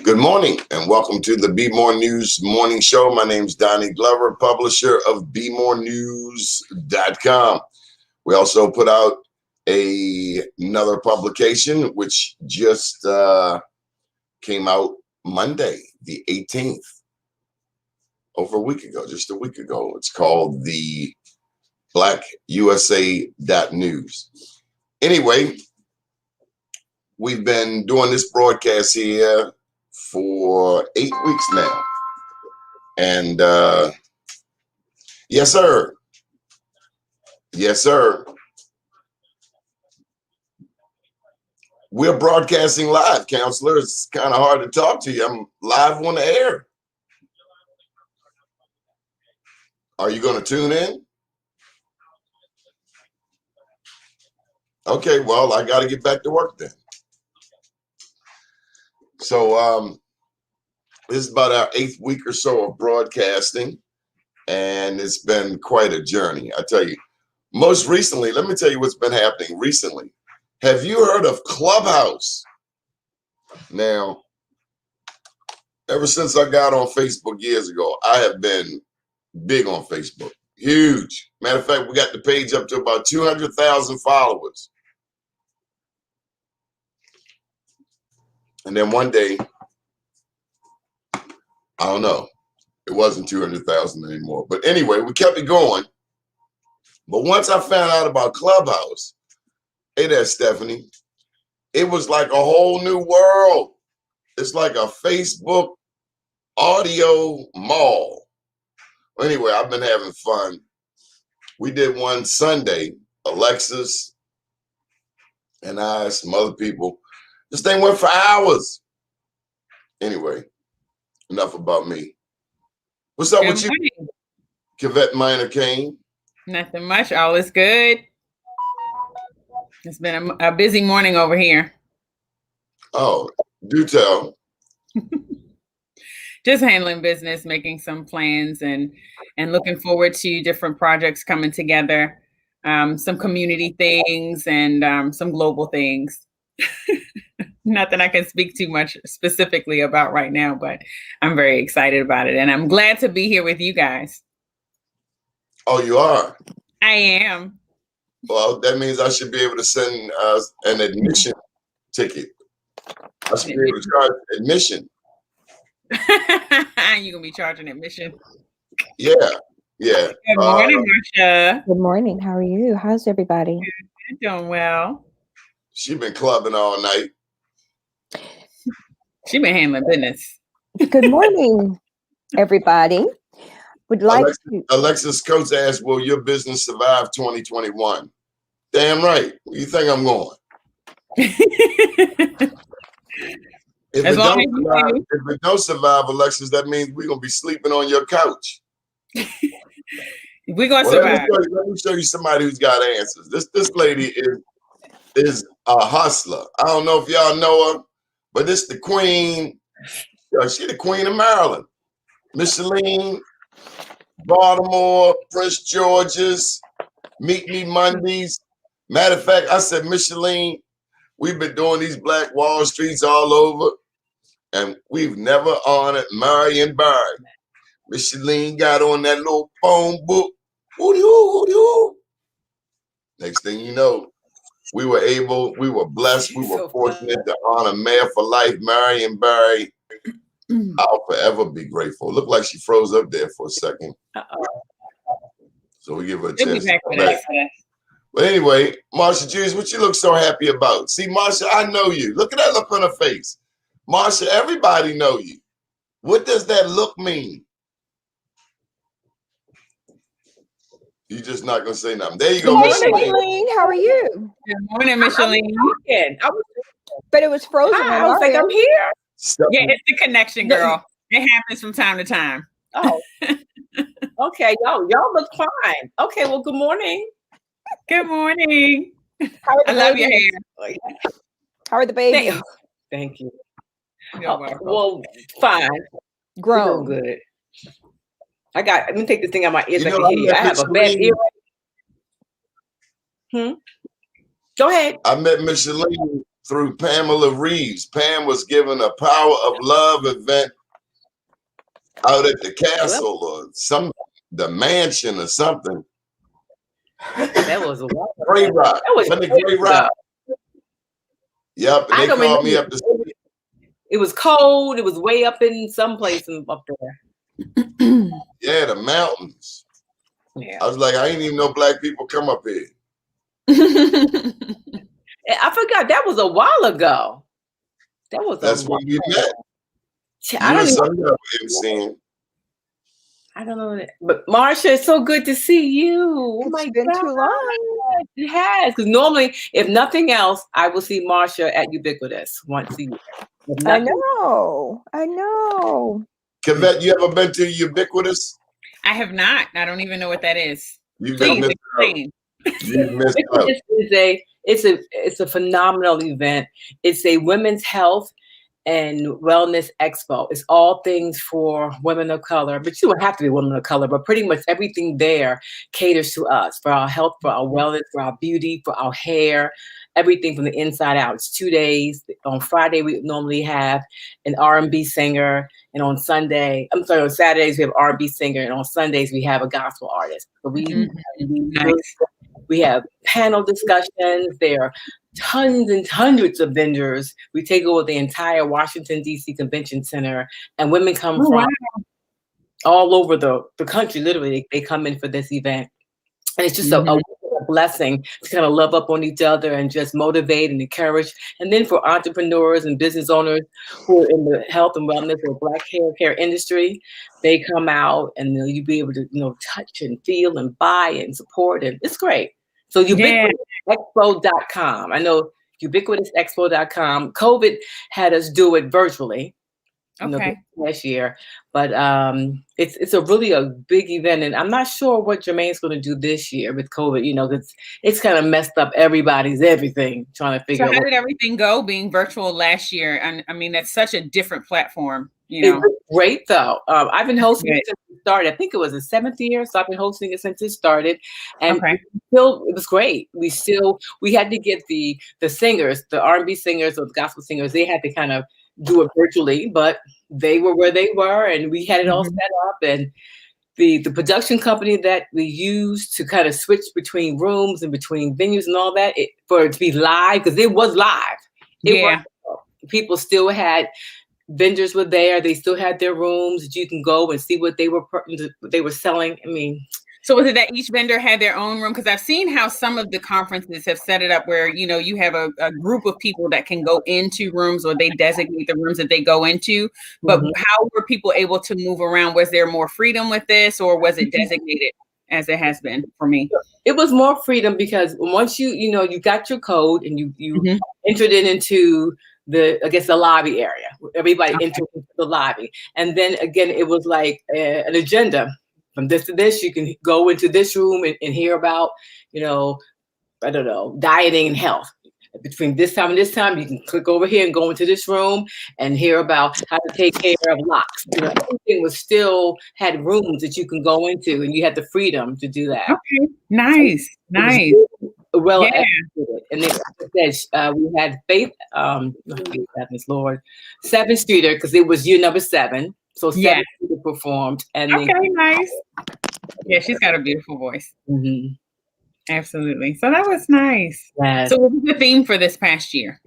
Good morning and welcome to the BmoreNews morning show. My name is Donnie Glover, publisher of BmoreNews.com. We also put out another publication which just came out Monday, the 18th, over a week ago, just a week ago. It's called the BlackUSA.News. Anyway, we've been doing this broadcast here for 8 weeks now. And yes, sir. Yes, sir. We're broadcasting live, counselor. It's kind of hard to talk to you. I'm live on the air. Are you going to tune in? Okay, well, I got to get back to work then. So this is about our 8th week or so of broadcasting, and it's been quite a journey. I tell you, most recently, let me tell you what's been happening recently. Have you heard of Clubhouse? Now, ever since I got on Facebook years ago, I have been big on Facebook. Huge. Matter of fact, we got the page up to about 200,000 followers. And then one day, I don't know, it wasn't 200,000 anymore. But anyway, we kept it going. But once I found out about Clubhouse, hey there, Stephanie, it was like a whole new world. It's like a Facebook audio mall. Anyway, I've been having fun. We did one Sunday, Alexis and I, some other people. This thing went for hours. Anyway, enough about me. What's up with you, Kivette Minor Kane? Nothing much. All is good. It's been a busy morning over here. Oh, do tell. Just handling business, making some plans, and looking forward to different projects coming together. Some community things and some global things. Nothing I can speak too much specifically about right now, but I'm very excited about it. And I'm glad to be here with you guys. Oh, you are? I am. Well, that means I should be able to send an admission ticket. I should be able to charge admission. You're going to be charging admission? Yeah. Good morning, Marsha. Good morning. How are you? How's everybody? Good. Doing well. She's been clubbing all night. She's been handling business. Good morning, everybody. Would like Alexis Coates asked, will your business survive 2021? Damn right. Where you think I'm going? If it don't survive, Alexis, that means we're going to be sleeping on your couch. We're going to survive. Let me show you somebody who's got answers. This lady is a hustler. I don't know if y'all know her, but this the queen. She's the queen of Maryland. Micheline, Baltimore, Prince George's, Meet Me Mondays. Matter of fact, I said, Micheline, we've been doing these Black Wall Streets all over, and we've never honored Marion Barry. Micheline got on that little phone book. Hoo-doo. Next thing you know, we were blessed, we were fortunate to honor Mayor for Life, Marion Barry. I'll forever be grateful. Looked like she froze up there for a second. So we give her a chance. But anyway, Marsha Jews, what you look so happy about? See, Marsha, I know you. Look at that look on her face. Marsha, everybody know you. What does that look mean? You're just not going to say nothing. There you go, Micheline. Micheline, how are you? Good morning, Micheline. But it was frozen. I was like, I'm here. Yeah, it's the connection, girl. It happens from time to time. Oh, okay. Y'all look fine. Okay, well, good morning. Good morning. I love your hair. How are the babies? Thank you. Well, fine. Grown. Good. Let me take this thing out my ears. I have a bad ear. Go ahead. I met Micheline through Pamela Reeves. Pam was given a Power of Love event out at the castle or the mansion or something. That was a while. Gray Rock. That was Gray Rock. Yep, and they called me up to see. It was cold. It was way up in some place up there. Yeah, the mountains. Yeah. I was like, I ain't even know black people come up here. I forgot that was a while ago. That's when we met. I don't know that. But Marsha, it's so good to see you. Oh my been God. too long. It has. Because normally, if nothing else, I will see Marsha at Ubiquitous once a year. I know. Kavette, you ever been to Ubiquitous? I have not. I don't even know what that is. Please explain. You missed out. It's a phenomenal event. It's a women's health and wellness expo. It's all things for women of color, but you don't have to be women of color, but pretty much everything there caters to us, for our health, for our wellness, for our beauty, for our hair, everything from the inside out. It's 2 days. On Friday, we normally have an R&B singer, and on Saturdays we have R&B singer, and on Sundays we have a gospel artist. So we have panel discussions. There are tons and hundreds of vendors. We take over the entire Washington, D.C. Convention Center, and women come from all over the country. Literally, they come in for this event. And it's just a blessing to kind of love up on each other and just motivate and encourage. And then for entrepreneurs and business owners who are in the health and wellness or Black hair care industry, they come out and you'll be able to, touch and feel and buy and support. And it's great. So ubiquitousexpo.com. I know ubiquitousexpo.com. COVID had us do it virtually. Last year, but it's a big event, and I'm not sure what Jermaine's going to do this year with COVID. It's kind of messed up everybody's everything, trying to figure out. So how did everything go being virtual last year? And I mean, that's such a different platform. It was great though. I've been hosting it since it started. I think it was the 7th year, so I've been hosting it since it started, and it was great. We had to get the singers, the R&B singers or the gospel singers. They had to kind of do it virtually, but they were where they were, and we had it all set up. And the production company that we used to kind of switch between rooms and between venues and all that, for it to be live, because it was live. People still had vendors were there. They still had their rooms that you can go and see what they were selling. I mean. So was it that each vendor had their own room? Because I've seen how some of the conferences have set it up where, you have a group of people that can go into rooms, or they designate the rooms that they go into. But how were people able to move around? Was there more freedom with this, or was it designated as it has been for me? It was more freedom, because once you got your code and you entered it into the lobby area. Everybody entered into the lobby. And then again, it was like an agenda. From this to this, you can go into this room and hear about, dieting and health. Between this time and this time, you can click over here and go into this room and hear about how to take care of locks. Everything had rooms that you can go into, and you had the freedom to do that. Okay, nice. Well executed. And then we had Faith, Lord, 7th Streeter, because it was year number 7. So 7th Streeter performed. And nice. Yeah, she's got a beautiful voice. Mm-hmm. Absolutely. So that was nice. Yes. So what was the theme for this past year?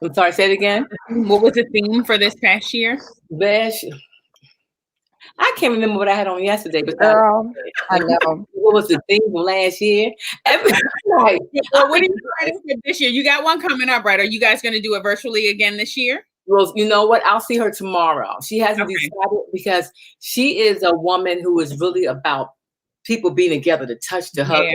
I'm sorry, say it again. What was the theme for this past year? I can't remember what I had on yesterday, but girl, I know. What was the theme from last year? Well, what are you planning for this year? You got one coming up, right? Are you guys going to do it virtually again this year? Well, you know what? I'll see her tomorrow. She hasn't decided, because she is a woman who is really about people being together, to touch, to hug.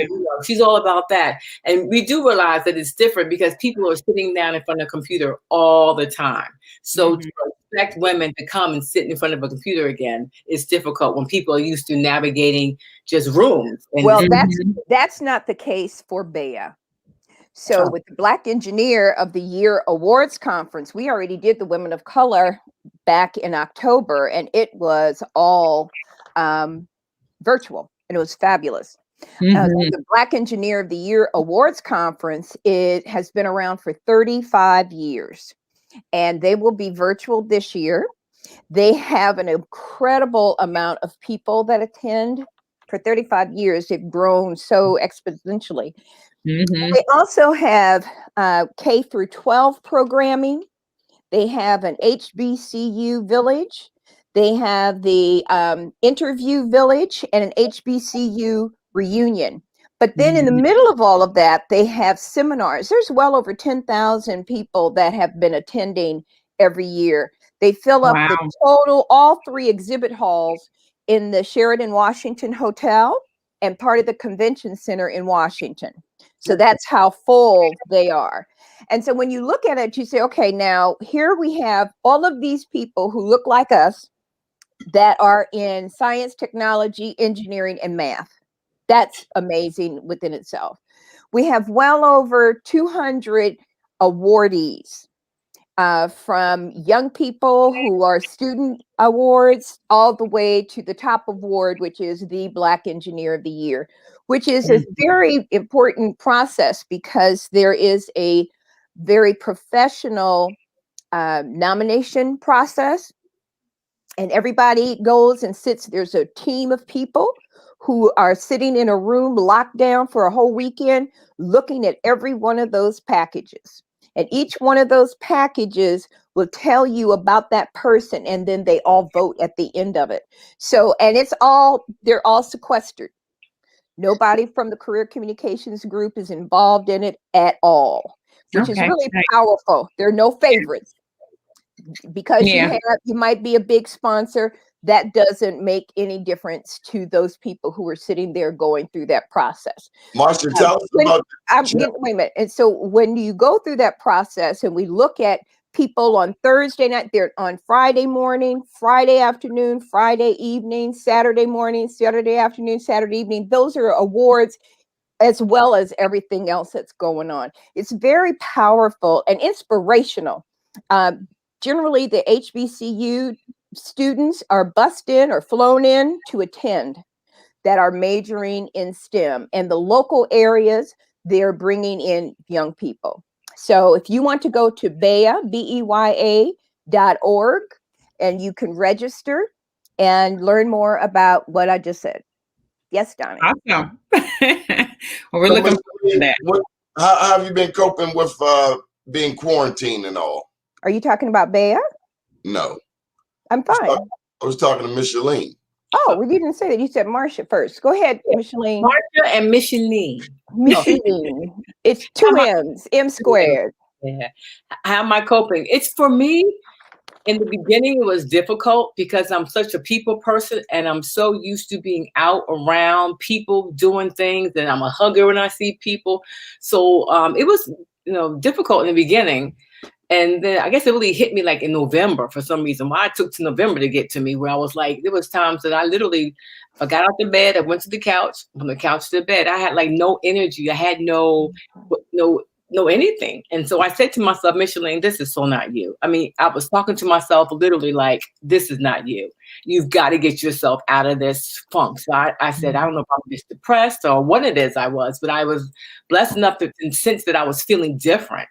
She's all about that. And we do realize that it's different, because people are sitting down in front of a computer all the time. So to expect women to come and sit in front of a computer again is difficult when people are used to navigating just rooms. Well, that's not the case for Bea. So with the Black Engineer of the Year Awards Conference, we already did the Women of Color back in October, and it was all virtual, and it was fabulous. The Black Engineer of the Year Awards Conference, it has been around for 35 years, and they will be virtual this year. They have an incredible amount of people that attend. For 35 years, they've grown so exponentially. They also have K through 12 programming. They have an HBCU village. They have the interview village and an HBCU reunion. But then in the middle of all of that, they have seminars. There's well over 10,000 people that have been attending every year. They fill up the total, all 3 exhibit halls in the Sheraton Washington Hotel and part of the convention center in Washington. So that's how full they are. And so when you look at it, you say, okay, now here we have all of these people who look like us that are in science, technology, engineering, and math. That's amazing within itself. We have well over 200 awardees, from young people who are student awards all the way to the top award, which is the Black Engineer of the Year, which is a very important process because there is a very professional nomination process. And everybody goes and sits. There's a team of people who are sitting in a room locked down for a whole weekend, looking at every one of those packages. And each one of those packages will tell you about that person, and then they all vote at the end of it. So, and they're all sequestered. Nobody from the career communications group is involved in it at all, which is really powerful. There are no favorites. Because you might be a big sponsor, that doesn't make any difference to those people who are sitting there going through that process. Marcia, tell us about wait a minute. And so when you go through that process and we look at people on Thursday night, they're on Friday morning, Friday afternoon, Friday evening, Saturday morning, Saturday afternoon, Saturday evening, those are awards as well as everything else that's going on. It's very powerful and inspirational. Generally, the HBCU students are bussed in or flown in to attend that are majoring in STEM. And the local areas, they're bringing in young people. So if you want to go to beya.org, and you can register and learn more about what I just said. Yes, Donnie. Awesome. Well, we're looking forward to that. How have you been coping with being quarantined and all? Are you talking about Beya? No. I'm fine. I was talking to Micheline. Oh, well, you didn't say that. You said Marcia first. Go ahead, Micheline. Marcia and Micheline. Micheline. It's 2 M's, M squared. Yeah. How am I coping? It's for me, in the beginning, it was difficult because I'm such a people person and I'm so used to being out around people doing things, and I'm a hugger when I see people. So it was, difficult in the beginning. And then I guess it really hit me like in November for some reason. Why it took to November to get to me, where I was like, there was times that I literally, I got out the bed, I went to the couch, from the couch to the bed. I had like no energy. I had no anything. And so I said to myself, Micheline, this is so not you. I mean, I was talking to myself literally like, this is not you. You've got to get yourself out of this funk. So I said, I don't know if I'm just depressed or what it is I was, but I was blessed enough to sense that I was feeling different.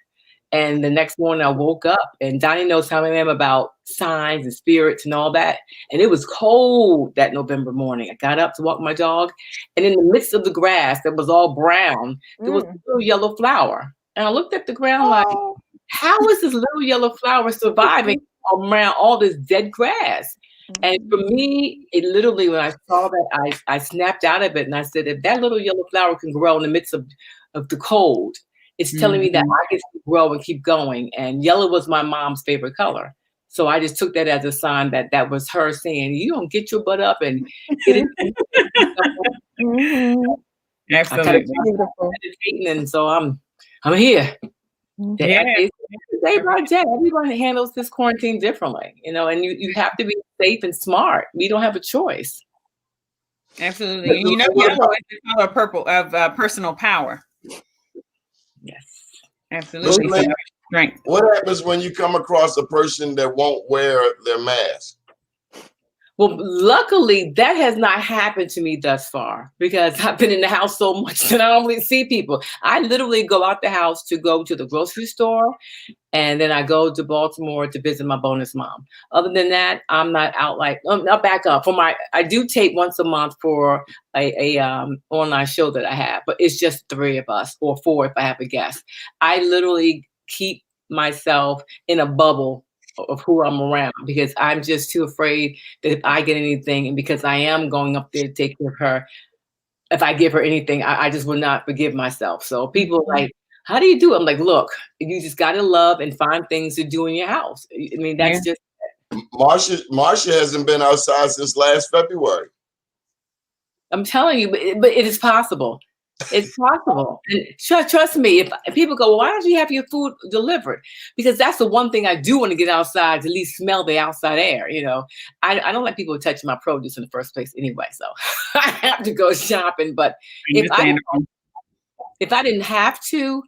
And the next morning I woke up, and Donnie knows how I am about signs and spirits and all that. And it was cold that November morning. I got up to walk my dog, and in the midst of the grass that was all brown, there was a little yellow flower. And I looked at the ground like, how is this little yellow flower surviving around all this dead grass? And for me, it literally, when I saw that, I snapped out of it, and I said, if that little yellow flower can grow in the midst of the cold, it's telling me that I can grow and keep going. And yellow was my mom's favorite color. So I just took that as a sign that was her saying, you don't get your butt up and get it. Absolutely. And so I'm here. Yeah. Day by day, everyone handles this quarantine differently, and you have to be safe and smart. We don't have a choice. Absolutely. And yellow is the color purple of personal power. Yes, absolutely. What happens when you come across a person that won't wear their mask? Well, luckily, that has not happened to me thus far because I've been in the house so much that I don't really see people. I literally go out the house to go to the grocery store, and then I go to Baltimore to visit my bonus mom. Other than that, I'm not out like, I'll back up. I do tape once a month for a online show that I have, but it's just 3 of us or 4 if I have a guest. I literally keep myself in a bubble of who I'm around because I'm just too afraid that if I get anything, and because I am going up there to take care of her, if I give her anything, I just will not forgive myself. So people are like, how do you do it? I'm like, look, you just got to love and find things to do in your house. I mean, that's just. Marsha hasn't been outside since last February. I'm telling you, but it is possible. It's possible. And trust me, if people go, well, why don't you have your food delivered? Because that's the one thing I do want to get outside to at least smell the outside air. You know, I don't let people touch my produce in the first place anyway. So I have to go shopping. But if I didn't have to,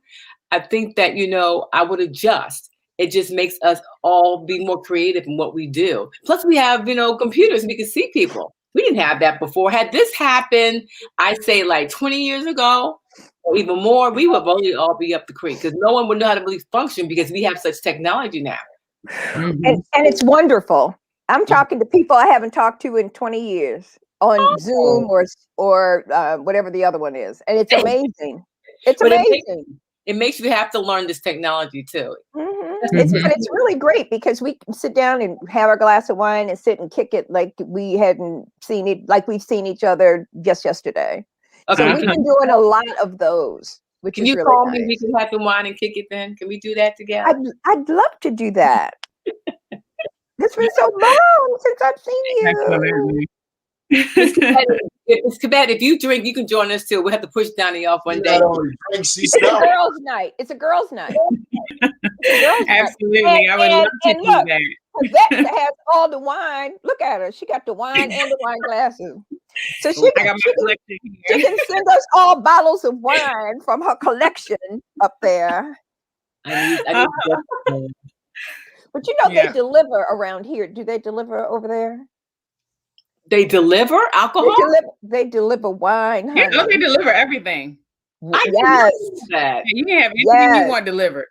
I think that, you know, I would adjust. It just makes us all be more creative in what we do. Plus we have, you know, computers, we can see people. We didn't have that before. Had this happened, I'd say like 20 years ago, or even more, we would probably all be up the creek because no one would know how to really function because we have such technology now. Mm-hmm. And it's wonderful. I'm talking to people I haven't talked to in 20 years on Zoom or whatever the other one is. And it's amazing. It's amazing. It makes you have to learn this technology too. Mm-hmm. It's really great because we can sit down and have our glass of wine and sit and kick it like we hadn't seen it, like we've seen each other just yesterday. Okay. So we've been doing a lot of those. Which can is you really call nice. me? We can have the wine and kick it then. Can we do that together? I'd love to do that. It's been so long since I've seen you. It's too bad. If you drink, you can join us too. We'll have to push Donnie off one day. It's a girls' night. It's a girls' night. Absolutely. I would love to do that. Rebecca has all the wine. Look at her. She got the wine and the wine glasses. So she can send us all bottles of wine from her collection up there. I But you know, they deliver around here. Do they deliver over there? They deliver alcohol? They deliver wine. Honey. Yeah, they deliver everything. Yes. That. You can have anything you want delivered.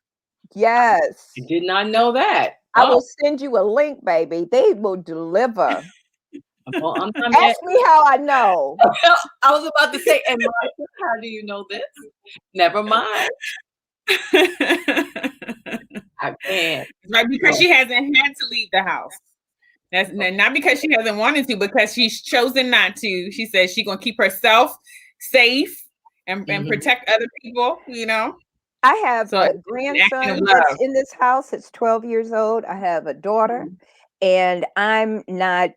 Yes. I did not know that. I will send you a link, baby. They will deliver. Well, ask me how I know. I was about to say, and Martha, how do you know this? Never mind. I can't. Right, because she hasn't had to leave the house. That's not because she hasn't wanted to, because she's chosen not to. She says she's gonna keep herself safe and protect other people, you know. I have a grandson that's in this house. It's 12 years old. I have a daughter, and I'm not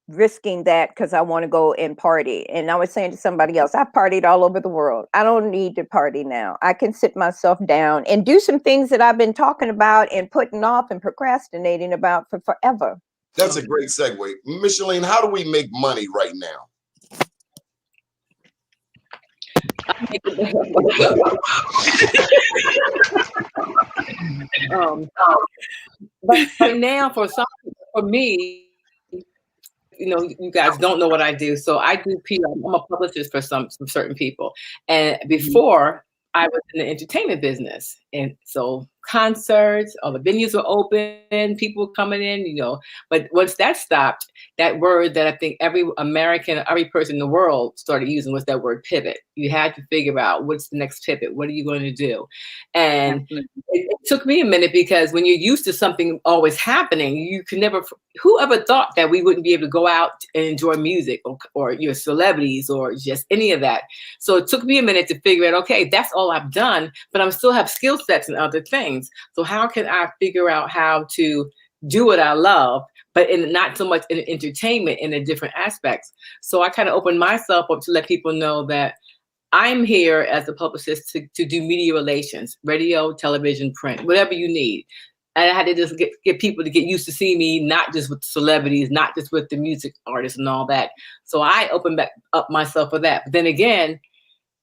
risking that because I want to go and party. And I was saying to somebody else, I've partied all over the world. I don't need to party now. I can sit myself down and do some things that I've been talking about and putting off and procrastinating about for forever. That's a great segue. Micheline, how do we make money right now? But right now, for me, you know, you guys don't know what I do. So I do PR. I'm a publicist for some certain people. And before, I was in the entertainment business. And so concerts, all the venues were open, people were coming in, you know. But once that stopped, that word that I think every American, every person in the world started using was that word pivot. You had to figure out what's the next pivot. What are you going to do? And it took me a minute, because when you're used to something always happening, you can never, whoever thought that we wouldn't be able to go out and enjoy music or your celebrities or just any of that. So it took me a minute to figure out, okay, that's all I've done, but I still have skill sets and other things. So how can I figure out how to do what I love, but not so much in entertainment in a different aspects? So I kind of opened myself up to let people know that I'm here as a publicist to do media relations, radio, television, print, whatever you need. And I had to just get people to get used to seeing me, not just with celebrities, not just with the music artists and all that. So I opened back up myself for that. But then again,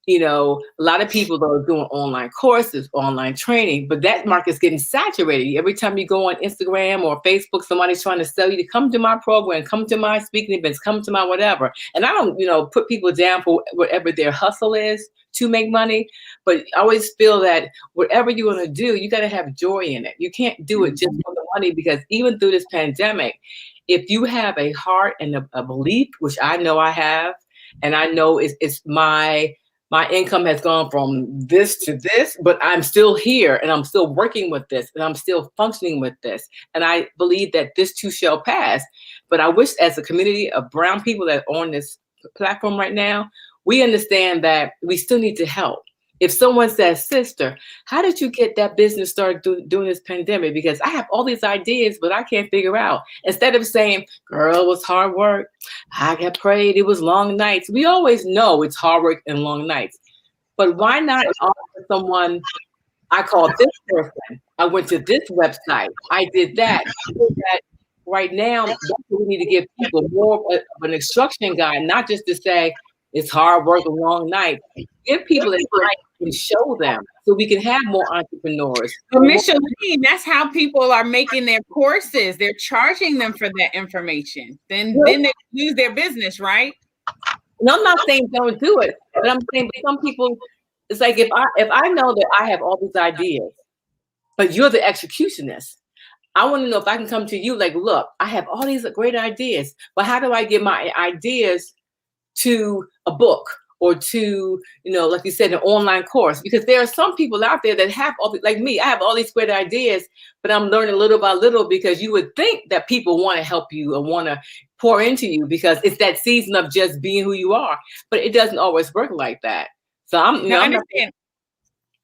you know, a lot of people that are doing online courses, online training, but that market's getting saturated. Every time you go on Instagram or Facebook, somebody's trying to sell you to come to my program, come to my speaking events, come to my whatever. And I don't, you know, put people down for whatever their hustle is to make money, but I always feel that whatever you want to do, you got to have joy in it. You can't do it just for the money, because even through this pandemic, if you have a heart and a belief, which I know I have, and I know it's my income has gone from this to this, but I'm still here and I'm still working with this and I'm still functioning with this. And I believe that this too shall pass. But I wish, as a community of brown people that are on this platform right now, we understand that we still need to help. If someone says, sister, how did you get that business started during this pandemic? Because I have all these ideas, but I can't figure out. Instead of saying, girl, it was hard work. I got prayed. It was long nights. We always know it's hard work and long nights. But why not offer someone, I called this person, I went to this website, I did that. Right now, that's what we need to give people more of an instruction guide, not just to say, it's hard work, a long night. Give people a night and show them, so we can have more entrepreneurs. But Micheline, that's how people are making their courses. They're charging them for that information. Then they lose their business, right? And I'm not saying don't do it, but I'm saying some people, it's like if I know that I have all these ideas, but you're the executionist, I want to know if I can come to you like, look, I have all these great ideas, but how do I get my ideas to a book or to, you know, like you said, an online course? Because there are some people out there that have all, like me, I have all these great ideas, but I'm learning little by little, because you would think that people want to help you or want to pour into you because it's that season of just being who you are, but it doesn't always work like that. So I understand.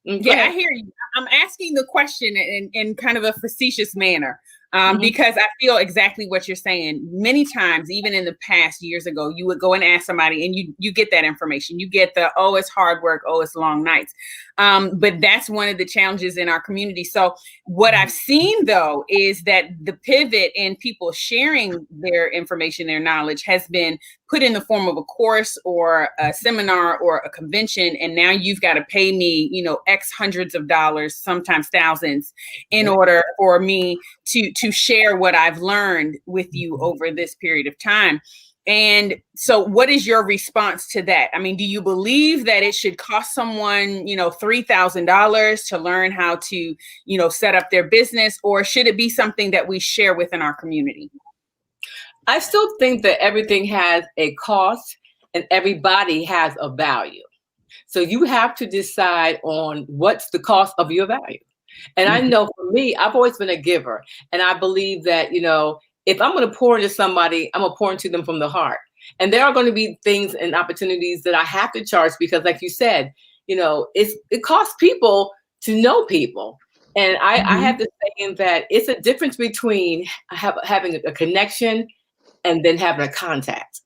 Yeah, I hear you. I'm asking the question in kind of a facetious manner. Because I feel exactly what you're saying. Many times, even in the past, years ago, you would go and ask somebody and you get that information. You get the, oh, it's hard work. Oh, it's long nights. But that's one of the challenges in our community. So what I've seen, though, is that the pivot in people sharing their information, their knowledge, has been put in the form of a course or a seminar or a convention. And now you've got to pay me, you know, X hundreds of dollars, sometimes thousands, in order for me to share what I've learned with you over this period of time. And so what is your response to that? I mean, do you believe that it should cost someone, you know, $3,000 to learn how to, you know, set up their business, or should it be something that we share within our community? I still think that everything has a cost and everybody has a value. So you have to decide on what's the cost of your value. And I know for me, I've always been a giver. And I believe that, you know, if I'm going to pour into somebody, I'm going to pour into them from the heart. And there are going to be things and opportunities that I have to charge because, like you said, you know, it costs people to know people. And I have to say that it's a difference between having a connection and then having a contact.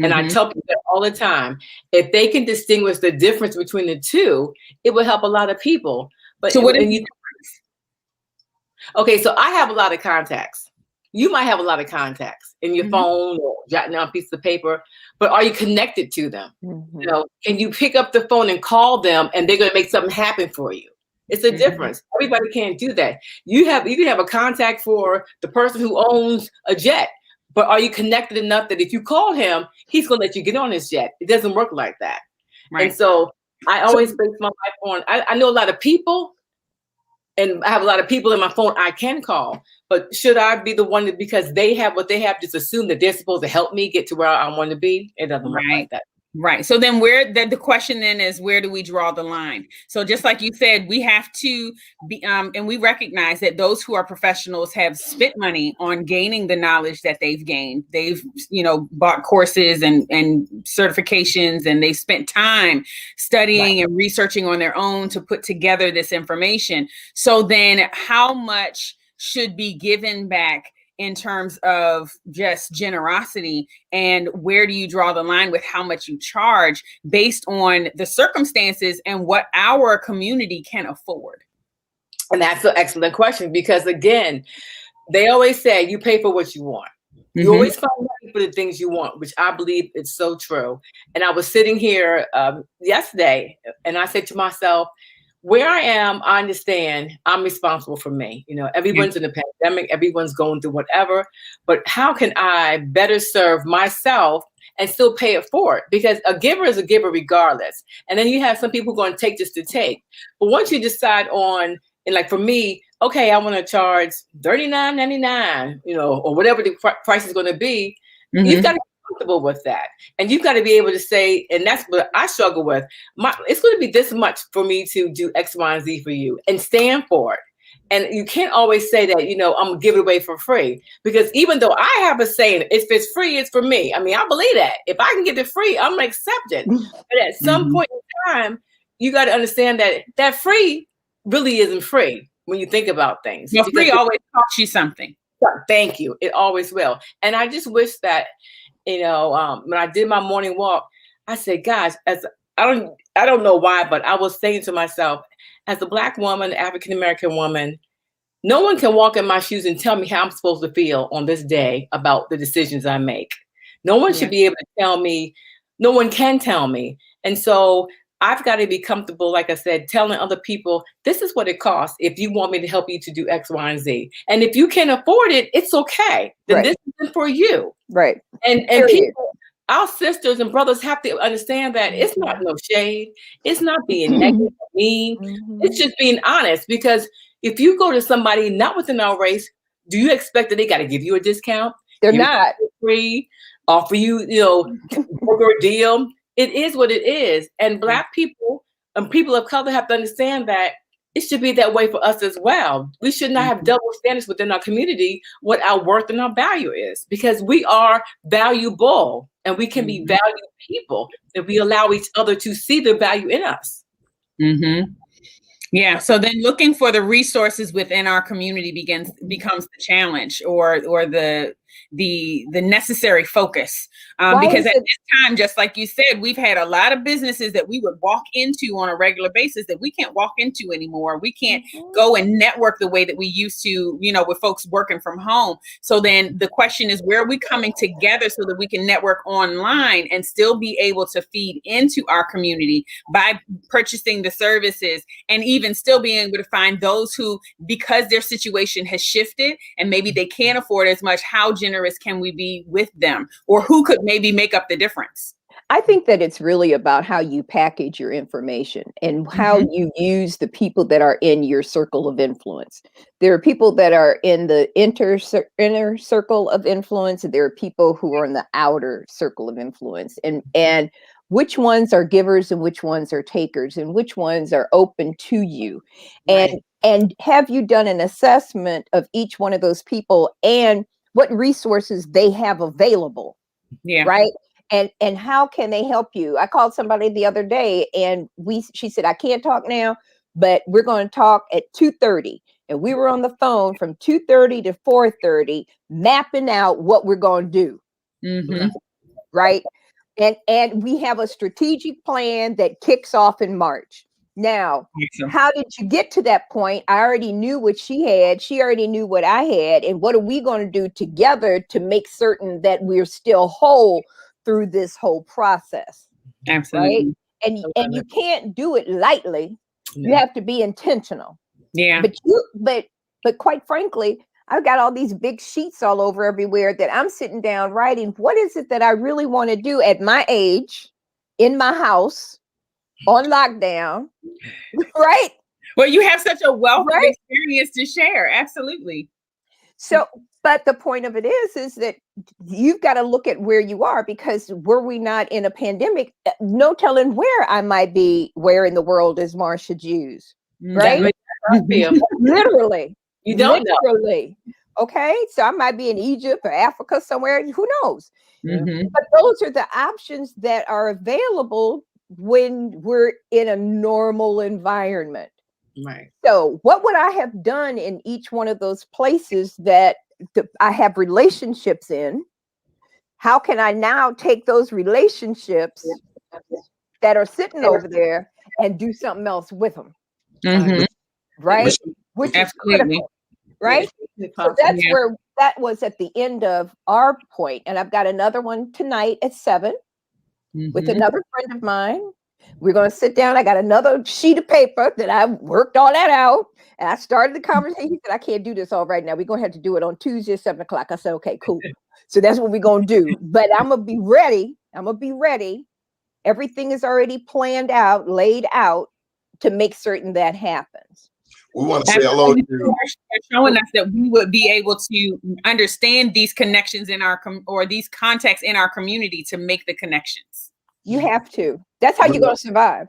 And I tell people that all the time. If they can distinguish the difference between the two, it will help a lot of people. But so okay, so I have a lot of contacts. You might have a lot of contacts in your phone or jotting down a piece of paper, but are you connected to them? You know, can you pick up the phone and call them and they're going to make something happen for you? It's a difference. Everybody can't do that. You can have a contact for the person who owns a jet, but are you connected enough that if you call him, he's going to let you get on his jet? It doesn't work like that. Right. And so I always base my life on, I know a lot of people, and I have a lot of people in my phone I can call, but should I be the one that, because they have what they have, just assume that they're supposed to help me get to where I want to be? It doesn't work like that. Right. So then the question then is, where do we draw the line? So just like you said, we have to be, and we recognize that those who are professionals have spent money on gaining the knowledge that they've gained. They've, you know, bought courses and certifications, and they spent time studying and researching on their own to put together this information. So then how much should be given back in terms of just generosity, and where do you draw the line with how much you charge based on the circumstances and what our community can afford? And that's an excellent question, because again, they always say you pay for what you want. You always find money for the things you want, which I believe is so true. And I was sitting here yesterday, and I said to myself, where I am, I understand I'm responsible for me. You know, everyone's in a pandemic, everyone's going through whatever, but how can I better serve myself and still pay it forward? Because a giver is a giver regardless. And then you have some people going to take just to take. But once you decide on, and like for me, okay, I want to charge $39.99, you know, or whatever the price is going to be, you've got to comfortable with that, and you've got to be able to say, and that's what I struggle with. It's going to be this much for me to do X, Y, and Z for you, and stand for it. And you can't always say that, you know, I'm gonna give it away for free, because even though I have a saying, if it's free, it's for me. I mean, I believe that if I can get it free, I'm gonna accept it. But at some point in time, you got to understand that that free really isn't free when you think about things. Well, free always costs you something. Thank you. It always will. And I just wish that, you know, when I did my morning walk, I said, gosh, as I don't know why, but I was saying to myself, as a Black woman, African-American woman, no one can walk in my shoes and tell me how I'm supposed to feel on this day about the decisions I make. No one should be able to tell me. No one can tell me. And so I've got to be comfortable, like I said, telling other people, this is what it costs if you want me to help you to do X, Y, and Z. And if you can't afford it, it's okay. Then this isn't for you. Right. And people, our sisters and brothers have to understand that it's not no shade. It's not being negative, mean. It's just being honest. Because if you go to somebody not within our race, do you expect that they got to give you a discount? They're not. Free, offer you, you know, broker a deal. It is what it is. And Black people and people of color have to understand that it should be that way for us as well. We should not have double standards within our community, what our worth and our value is, because we are valuable and we can be valued people if we allow each other to see the value in us. Yeah. So then looking for the resources within our community becomes the challenge, or the necessary focus. Because at this time, just like you said, we've had a lot of businesses that we would walk into on a regular basis that we can't walk into anymore. We can't go and network the way that we used to, you know, with folks working from home. So then the question is, where are we coming together so that we can network online and still be able to feed into our community by purchasing the services, and even still being able to find those who, because their situation has shifted and maybe they can't afford as much, how generous can we be with them, or who could maybe make up the difference? I think that it's really about how you package your information and how you use the people that are in your circle of influence. There are people that are in the inner circle of influence, and there are people who are in the outer circle of influence, and which ones are givers and which ones are takers and which ones are open to you. And have you done an assessment of each one of those people and what resources they have available? Right. And how can they help you? I called somebody the other day, and she said, I can't talk now, but we're going to talk at 2:30. And we were on the phone from 2:30 to 4:30, mapping out what we're going to do. Right. And we have a strategic plan that kicks off in March. Now, how did you get to that point? I already knew what she had. She already knew what I had. And what are we going to do together to make certain that we're still whole through this whole process? Absolutely. Right? And you can't do it lightly. You have to be intentional. Yeah. But quite frankly, I've got all these big sheets all over everywhere that I'm sitting down writing. What is it that I really want to do at my age, in my house, on lockdown, right? Well, you have such a wealth of experience to share. Absolutely. So, but the point of it is that you've got to look at where you are, because were we not in a pandemic, no telling where I might be. Where in the world is Marsha Jews? Right? Literally. You don't know. Okay. So I might be in Egypt or Africa somewhere. Who knows? But those are the options that are available when we're in a normal environment. Right. So what would I have done in each one of those places that I have relationships in? How can I now take those relationships that are sitting over there and do something else with them? Right. Which is critical. Right. So that was at the end of our point, and I've got another one tonight at 7 with another friend of mine. We're going to sit down. I got another sheet of paper that I worked all that out. And I started the conversation. He said, I can't do this all right now. We're going to have to do it on Tuesday at 7 o'clock. I said, okay, cool. So that's what we're going to do. But I'm going to be ready. Everything is already planned out, laid out to make certain that happens. We want to say hello to showing us that we would be able to understand these connections in our or these contexts in our community to make the connections. You have to. That's how you're going to survive.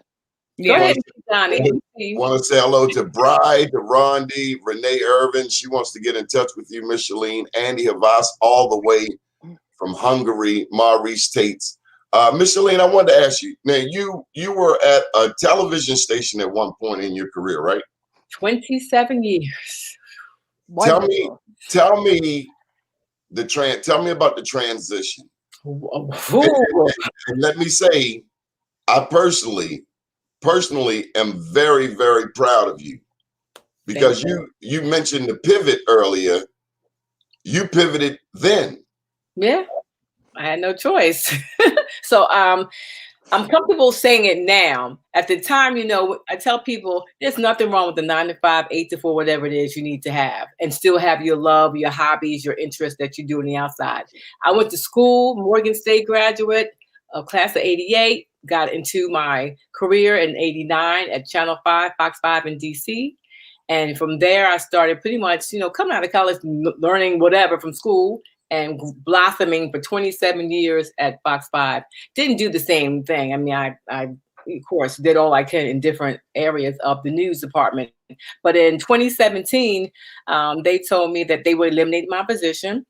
Yeah. Go ahead, Johnny. Want to say hello to Bride, to Rondi, Renee Irvin. She wants to get in touch with you, Micheline, Andy Havas, all the way from Hungary, Maurice Tates. Micheline, I wanted to ask you, now you were at a television station at one point in your career, right? 27 years. Tell me tell me about the transition. And let me say, I personally am very, very proud of you, because you mentioned the pivot earlier. You pivoted then. Yeah, I had no choice. So I'm comfortable saying it now. At the time, I tell people there's nothing wrong with the 9 to 5, 8 to 4, whatever it is you need to have, and still have your love, your hobbies, your interests that you do on the outside. I went to school, Morgan State graduate, class of 88, got into my career in 89 at Channel 5, Fox 5 in DC. And from there, I started pretty much, coming out of college, learning whatever from school, and blossoming for 27 years at Fox 5. Didn't do the same thing. I mean, I of course, did all I can in different areas of the news department. But in 2017, they told me that they would eliminate my position.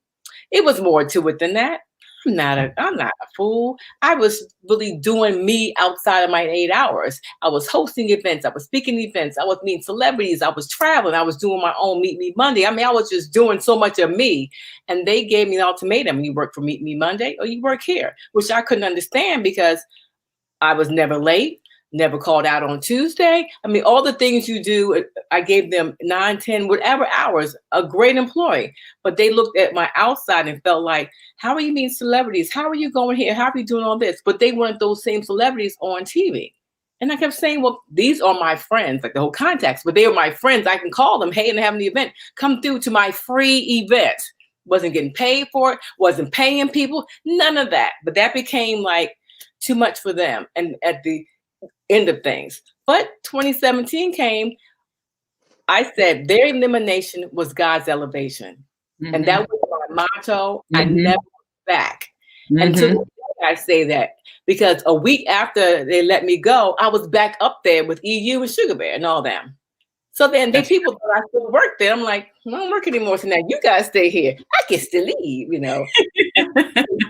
It was more to it than that. I'm not a fool. I was really doing me outside of my 8 hours. I was hosting events. I was speaking events. I was meeting celebrities. I was traveling. I was doing my own Meet Me Monday. I mean, I was just doing so much of me. And they gave me an ultimatum. You work for Meet Me Monday or you work here, which I couldn't understand because I was never late, never called out on Tuesday. I mean, all the things you do, I gave them 9, 10, whatever hours, a great employee. But they looked at my outside and felt like, how are you meeting celebrities? How are you going here? How are you doing all this? But they weren't those same celebrities on TV. And I kept saying, well, these are my friends, like the whole context, but they are my friends. I can call them, hey, and have an event. Come through to my free event. Wasn't getting paid for it, wasn't paying people, none of that. But that became like too much for them. And at the end of things. But 2017 came, I said their elimination was God's elevation. Mm-hmm. And that was my motto. Mm-hmm. I never went back. Mm-hmm. And to this day, I say that because a week after they let me go, I was back up there with EU and Sugar Bear and all them. So then people thought I still worked there. I'm like, I don't work anymore tonight. You guys stay here. I can still leave, Since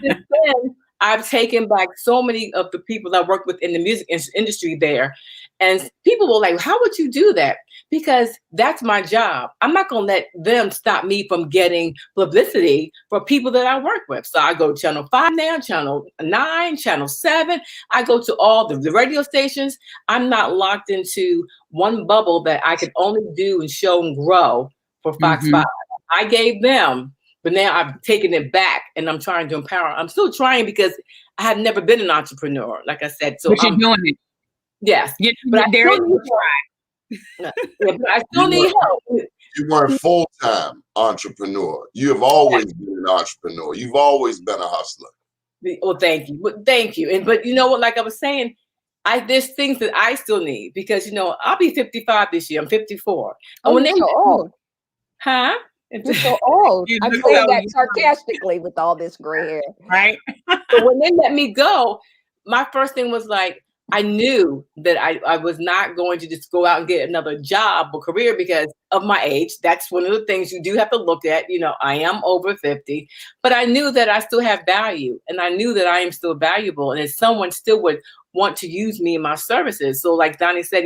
then, I've taken back so many of the people I worked with in the music industry there. And people were like, how would you do that? Because that's my job. I'm not going to let them stop me from getting publicity for people that I work with. So I go to Channel 5 now, Channel 9, Channel 7. I go to all the radio stations. I'm not locked into one bubble that I could only do and show and grow for Fox 5. I gave them, but now I've taken it back and I'm trying to empower. I'm still trying because I have never been an entrepreneur, like I said. So you're doing it. Yes. But I still need help. But I still need help. You weren't full-time entrepreneur. You have always been an entrepreneur. You've always been a hustler. Well, thank you. Thank you. But you know what, like I was saying, there's things that I still need because, I'll be 55 this year. I'm 54. Oh, when you're so old. Huh? You're so old. I'm saying that sarcastically with all this gray hair. Right. But when they let me go, my first thing was like, I knew that I was not going to just go out and get another job or career because of my age. That's one of the things you do have to look at. I am over 50, but I knew that I still have value and I knew that I am still valuable and that someone still would want to use me in my services. So like Donnie said,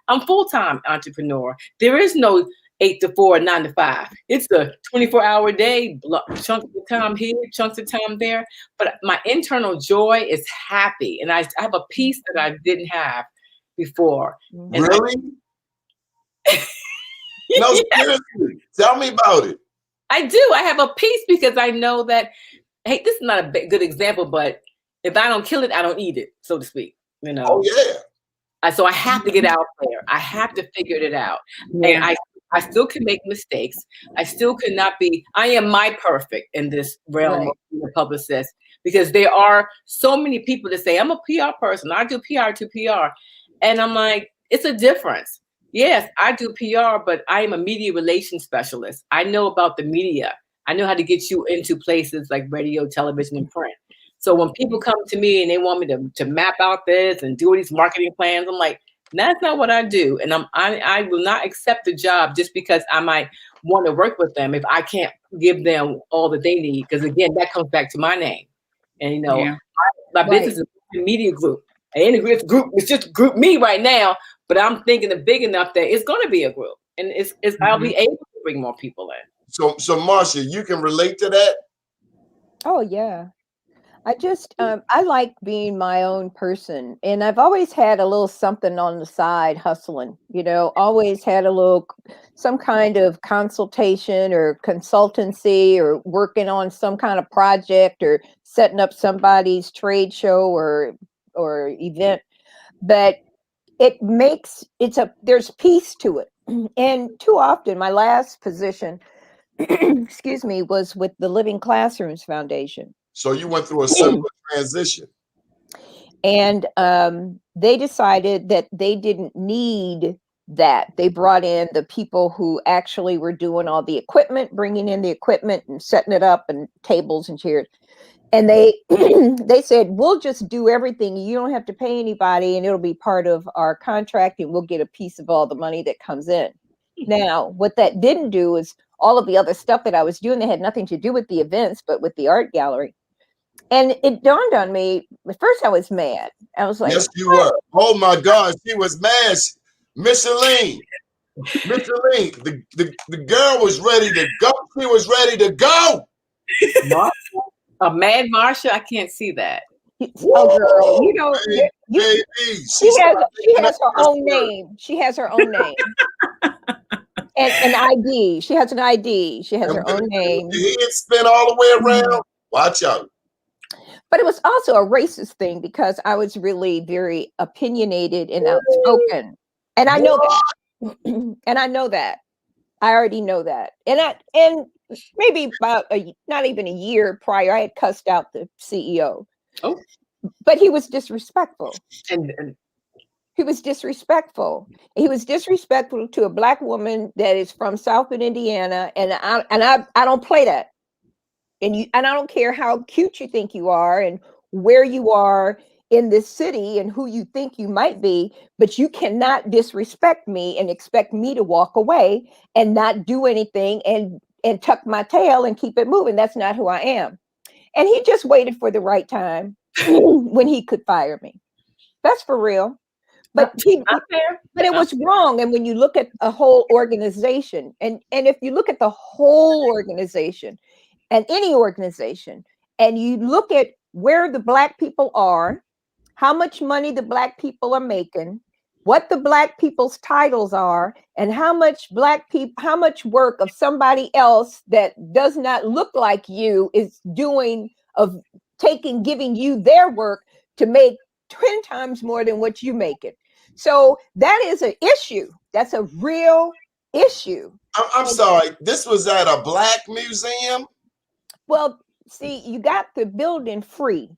I'm full-time entrepreneur. There is no 8 to 4, 9 to 5. It's a 24-hour day, chunks of time here, chunks of time there. But my internal joy is happy. And I have a peace that I didn't have before. Really? No, seriously. Tell me about it. I do. I have a peace because I know that, hey, this is not a good example, but if I don't kill it, I don't eat it, so to speak. You know. Oh yeah. So I have to get out there. I have to figure it out. Yeah. And I still can make mistakes. I still could not be. I am my perfect in this realm of being a publicist, because there are so many people that say I'm a PR person. I do PR to PR, and I'm like, it's a difference. Yes, I do PR, but I am a media relations specialist. I know about the media. I know how to get you into places like radio, television, and print. So when people come to me and they want me to map out this and do these marketing plans, I'm like, that's not what I do. And I will not accept the job just because I might want to work with them if I can't give them all that they need. Because again, that comes back to my name. And you know, my business is a media group. And it's group, it's just group me right now, but I'm thinking of big enough that it's gonna be a group. And it's I'll be able to bring more people in. So Marsha, you can relate to that? Oh yeah. I just, I like being my own person, and I've always had a little something on the side hustling, you know, always had some kind of consultation or consultancy or working on some kind of project or setting up somebody's trade show or event, but there's peace to it. And too often, my last position, excuse me, was with the Living Classrooms Foundation. So you went through a similar transition. And they decided that they didn't need that. They brought in the people who actually were doing all the equipment, bringing in the equipment and setting it up, and tables and chairs. And they they said, we'll just do everything. You don't have to pay anybody, and it'll be part of our contract, and we'll get a piece of all the money that comes in. Now, what that didn't do is all of the other stuff that I was doing that had nothing to do with the events, but with the art gallery. And it dawned on me, at first I was mad. I was like, yes, you were. Oh my God, she was mad. Micheline, the girl was ready to go. She was ready to go. A mad Marsha? I can't see that. Oh, girl, you know, baby, she has her own name. She has her own name. And an ID. She has an ID. She has her own name. Your head spin all the way around. Watch out. But it was also a racist thing because I was really very opinionated and outspoken. And I know that. And I know that. I already know that. And maybe about not even a year prior, I had cussed out the CEO. Oh. But he was disrespectful. And he was disrespectful. He was disrespectful to a Black woman that is from South Bend, Indiana, and I don't play that. And I don't care how cute you think you are and where you are in this city and who you think you might be, but you cannot disrespect me and expect me to walk away and not do anything and tuck my tail and keep it moving. That's not who I am. And he just waited for the right time when he could fire me. That's for real. But it was wrong. And when you look at a whole organization, and if you look at the whole organization and any organization, and you look at where the Black people are, how much money the Black people are making, what the Black people's titles are, and how much work of somebody else that does not look like you is doing, of giving you their work to make 10 times more than what you make it. So that is an issue. That's a real issue. I'm sorry. This was at a Black museum? Well, see, you got the building free.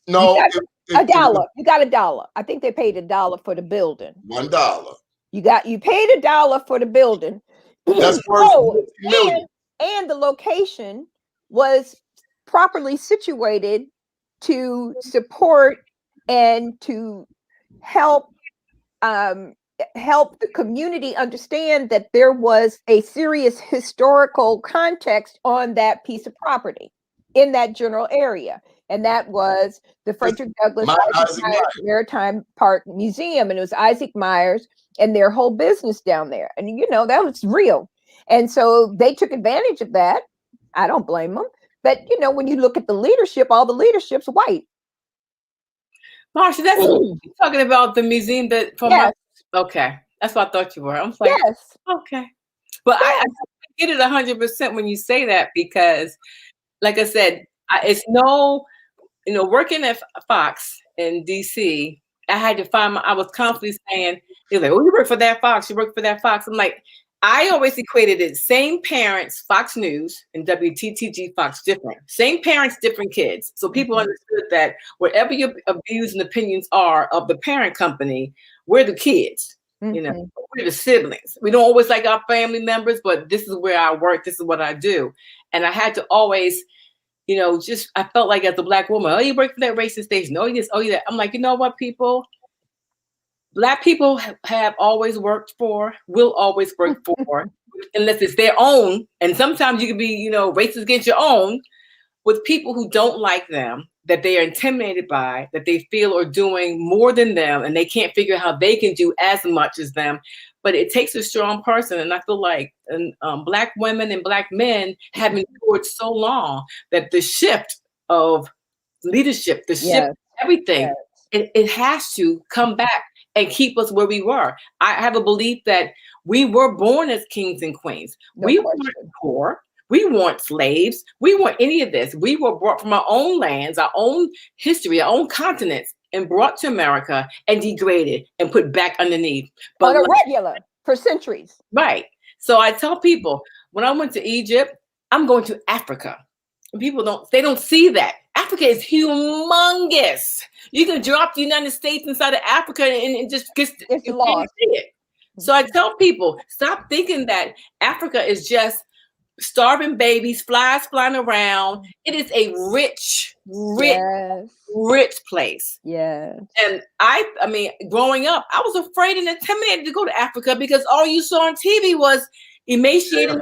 No, $1. You got $1. I think they paid $1 for the building. $1. You paid $1 for the building. That's worth million. And the location was properly situated to support and to help the community understand that there was a serious historical context on that piece of property in that general area. And that was the Frederick Douglass Maritime Park Museum. And it was Isaac Myers and their whole business down there. And, you know, that was real. And so they took advantage of that. I don't blame them. But, you know, when you look at the leadership, all the leadership's white. Marsha, that's talking about the museum that from yes. Okay. That's what I thought you were. I'm like, yes. Okay. But yes. get it 100% when you say that, because like I said, it's no, working at Fox in DC, I had to find I was constantly saying, they're like, oh, you work for that Fox, you work for that Fox. I'm like, I always equated it, same parents, Fox News and WTTG Fox, different. Same parents, different kids. So people understood that whatever your views and opinions are of the parent company, we're the kids. We're the siblings. We don't always like our family members, but this is where I work. This is what I do. And I had to always, I felt like as a Black woman, oh, you work for that racist station. Oh, yes. Oh, yeah. I'm like, you know what, people? Black people have always worked for, will always work for, unless it's their own. And sometimes you can be, racist against your own, with people who don't like them, that they are intimidated by, that they feel are doing more than them, and they can't figure out how they can do as much as them. But it takes a strong person. And I feel like Black women and Black men have endured so long that the shift of leadership, the shift of everything, it has to come back and keep us where we were. I have a belief that we were born as kings and queens. We weren't poor. We weren't slaves. We weren't any of this. We were brought from our own lands, our own history, our own continents, and brought to America and degraded and put back underneath. But on a regular for centuries. Right. So I tell people, when I went to Egypt, I'm going to Africa. And people don't see that. Africa is humongous. You can drop the United States inside of Africa and it just gets lost. So I tell people, stop thinking that Africa is just starving babies, flies flying around. It is a rich place. Yes. And I mean, growing up, I was afraid and intimidated to go to Africa because all you saw on TV was emaciated.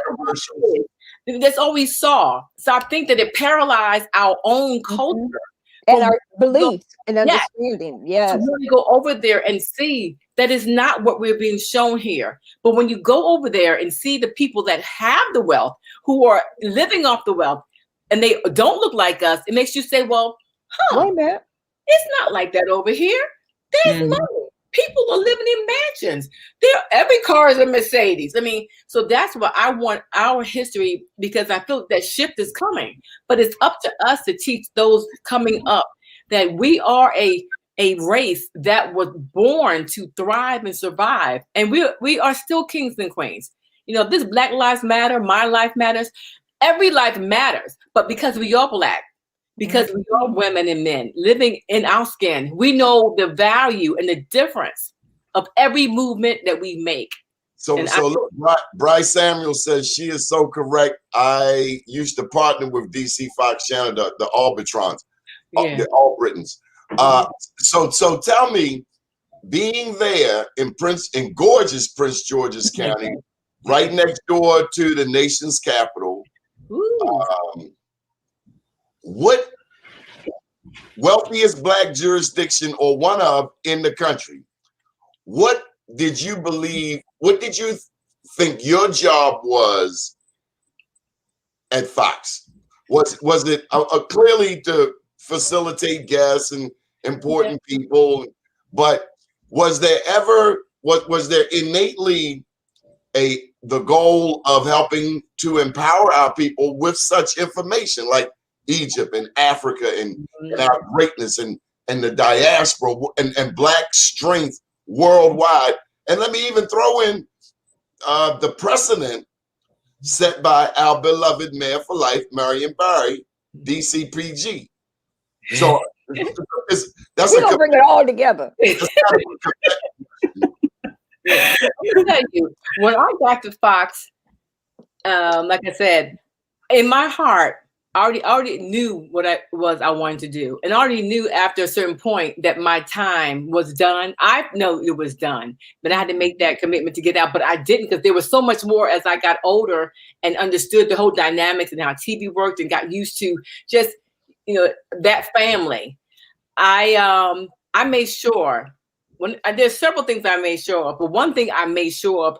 That's all we saw. So I think that it paralyzed our own culture and our beliefs and understanding. Yes. To really go over there and see that is not what we're being shown here. But when you go over there and see the people that have the wealth, who are living off the wealth, and they don't look like us, it makes you say, well, wait a minute. It's not like that over here. There's money. People are living in mansions. Every car is a Mercedes. I mean, so that's what I want our history, because I feel that shift is coming. But it's up to us to teach those coming up that we are a race that was born to thrive and survive. And we are still kings and queens. This Black Lives Matter, my life matters. Every life matters. But because we are Black, because we are women and men living in our skin, we know the value and the difference of every movement that we make. So look, Bryce Samuel says she is so correct. I used to partner with DC Fox Channel, the Albatrons, the Albritons. So tell me, being there in gorgeous Prince George's County, right next door to the nation's capital, what wealthiest Black jurisdiction, or one of, in the country? What did you believe? What did you think your job was at Fox? Was it clearly to facilitate guests and important people? But was there innately the goal of helping to empower our people with such information, like Egypt and Africa and our greatness and the diaspora and Black strength worldwide? And let me even throw in the precedent set by our beloved Mayor for Life, Marion Barry, DCPG. So that's gonna bring it all together. When I got to Fox, like I said, in my heart, I already knew what I wanted to do, and I already knew after a certain point that my time was done. I know it was done, but I had to make that commitment to get out. But I didn't, because there was so much more as I got older and understood the whole dynamics and how TV worked and got used to just that family. I made sure there's several things I made sure of, but one thing I made sure of.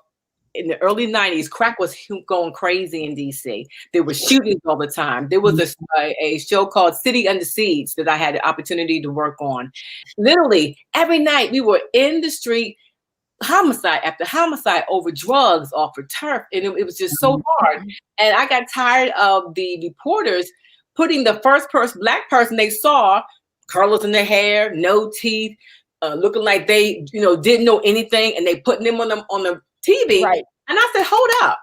In the early 90s, crack was going crazy in DC. There were shootings all the time. There was a show called City Under Siege that I had the opportunity to work on. Literally, every night we were in the street homicide after homicide over drugs, off for turf. And it was just so hard. And I got tired of the reporters putting the first Black person they saw, curlers in their hair, no teeth, looking like they, didn't know anything, and they putting them on the TV. Right. And I said, hold up.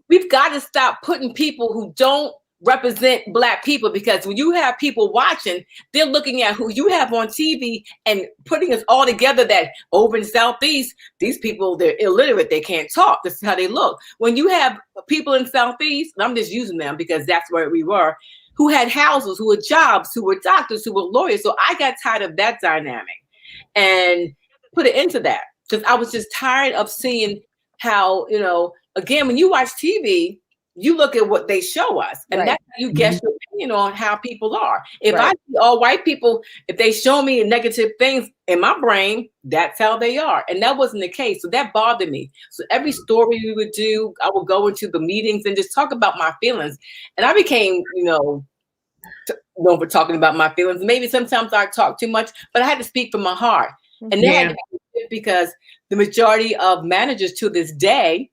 We've got to stop putting people who don't represent Black people, because when you have people watching, they're looking at who you have on TV and putting us all together that over in Southeast, these people, they're illiterate, they can't talk. This is how they look. When you have people in Southeast, and I'm just using them because that's where we were, who had houses, who had jobs, who were doctors, who were lawyers. So I got tired of that dynamic and put an end to that, because I was just tired of seeing how, again, when you watch TV, you look at what they show us, and that's how you guess your opinion on how people are. If I see all white people, if they show me negative things in my brain, that's how they are. And that wasn't the case. So that bothered me. So every story we would do, I would go into the meetings and just talk about my feelings. And I became, known for talking about my feelings. Maybe sometimes I talk too much, but I had to speak from my heart. And that had to be because the majority of managers to this day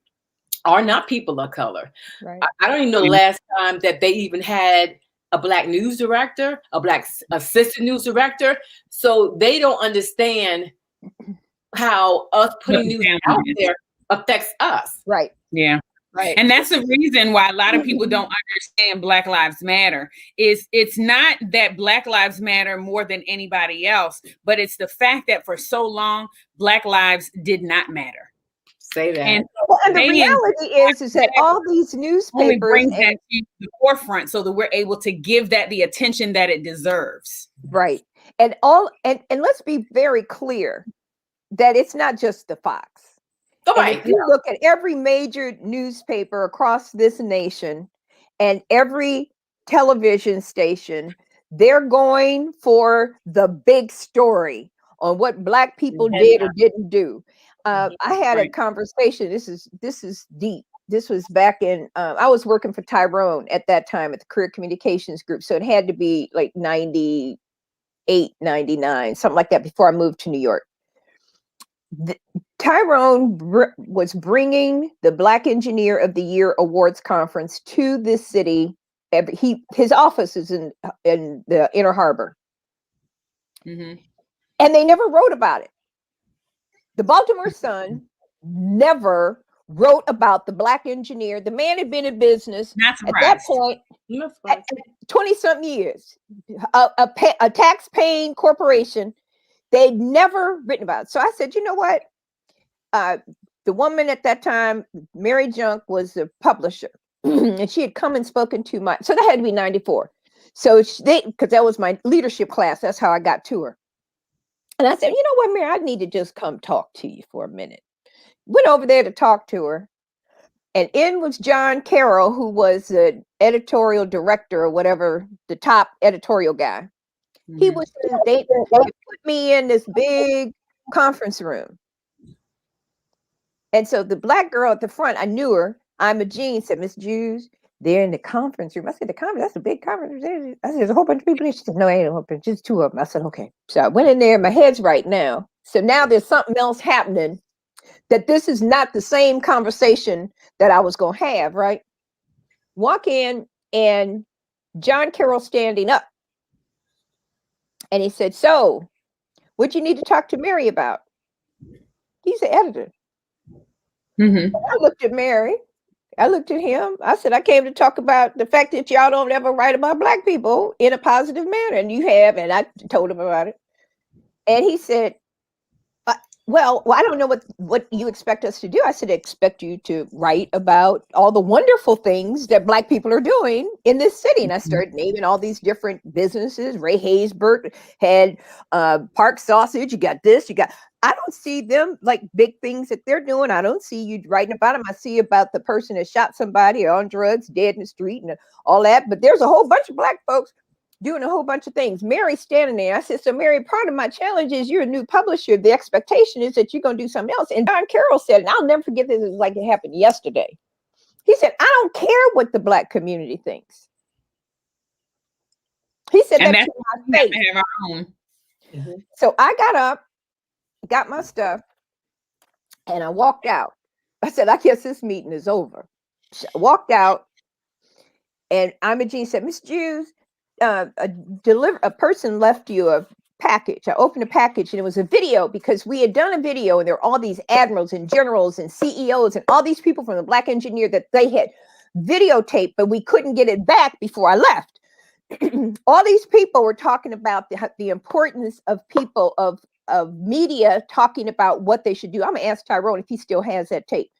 are not people of color. Right. I don't even know the last time that they even had a Black news director, a Black assistant news director. So they don't understand how us putting news out there affects us. Right. Yeah. Right. And that's the reason why a lot of people don't understand Black Lives Matter. It's not that Black Lives Matter more than anybody else, but it's the fact that for so long, Black lives did not matter. Say that. And the reality is that all these newspapers only brings that to the forefront so that we're able to give that the attention that it deserves. Right. And let's be very clear that it's not just the Fox. Right. If you look at every major newspaper across this nation and every television station, they're going for the big story on what Black people did or didn't do. I had a conversation. This is deep. This was back in, I was working for Tyrone at that time at the Career Communications Group. So it had to be like 98, 99, something like that, before I moved to New York. Tyrone was bringing the Black Engineer of the Year Awards Conference to this city. His office is in the Inner Harbor. And they never wrote about it. The Baltimore Sun never wrote about the Black engineer. The man had been in business at that point, 20-something years, a tax-paying corporation. They'd never written about it. So I said, you know what? The woman at that time, Mary Junk, was the publisher. And she had come and spoken to so that had to be 94. So because that was my leadership class, that's how I got to her. And I said, you know what, Mary, I need to just come talk to you for a minute. Went over there to talk to her. And in was John Carroll, who was the editorial director or whatever, the top editorial guy. He was, they put me in this big conference room. And so the Black girl at the front, I knew her. I'm a Jean, said, Miss Jews, they're in the conference room. I said, the conference, that's a big conference. I said, there's a whole bunch of people there. She said, no, ain't a whole bunch, just two of them. I said, okay. So I went in there, my head's right now. So now there's something else happening, that this is not the same conversation that I was going to have, right? Walk in and John Carroll standing up. And he said, so what you need to talk to Mary about? He's the editor. I looked at Mary. I looked at him. I said, I came to talk about the fact that y'all don't ever write about Black people in a positive manner. And you have. And I told him about it. And he said, well, I don't know what you expect us to do. I said, I expect you to write about all the wonderful things that Black people are doing in this city. And I started naming all these different businesses. Ray Haysbert had Park Sausage. You got this, I don't see them like big things that they're doing. I don't see you writing about them. I see about the person that shot somebody or on drugs, dead in the street and all that. But there's a whole bunch of Black folks doing a whole bunch of things. Mary's standing there. I said, so Mary, part of my challenge is you're a new publisher. The expectation is that you're going to do something else. And John Carroll said, and I'll never forget this, it was like it happened yesterday. He said, I don't care what the Black community thinks. He said that to my face. Have our own. So I got up, got my stuff, And I walked out. I said, I guess this meeting is over. So I walked out, and Imogene said, Miss Jews, a person left you a package. I opened a package, and it was a video, because we had done a video, and there were all these admirals and generals and CEOs and all these people from the Black Engineer that they had videotaped, but we couldn't get it back before I left. All these people were talking about the importance of people, of media talking about what they should do. I'm gonna ask Tyrone if he still has that tape.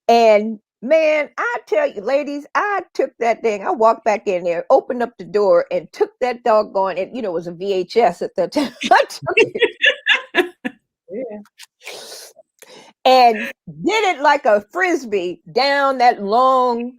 And man, I tell you, ladies, I took that thing. I walked back in there, opened up the door, and took that doggone, and it was a VHS at that time. I took it. Yeah. And did it like a frisbee down that long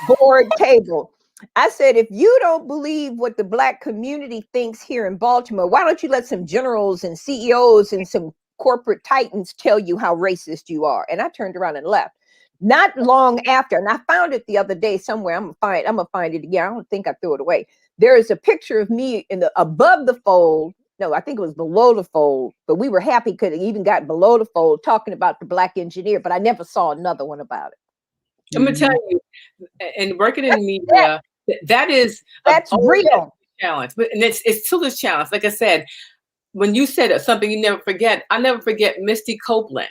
board table. I said, if you don't believe what the Black community thinks here in Baltimore, why don't you let some generals and CEOs and some corporate titans tell you how racist you are? And I turned around and left. Not long after, and I found it the other day somewhere. I'm gonna find it again. I don't think I threw it away. There is a picture of me in the above the fold. No, I think it was below the fold, but we were happy because it even got below the fold talking about the Black engineer, but I never saw another one about it. I'm gonna tell you, and working in media, that's real challenge. But and it's still this challenge. Like I said, when you said something you never forget, I never forget Misty Copeland,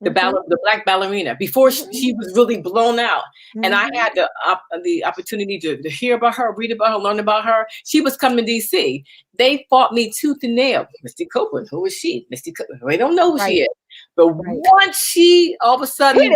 the Black ballerina, before she was really blown out. And I had the opportunity to hear about her, read about her, learn about her. She was coming to DC. They fought me tooth and nail. Misty Copeland, who is she? Misty Copeland, we don't know who she is. But once she all of a sudden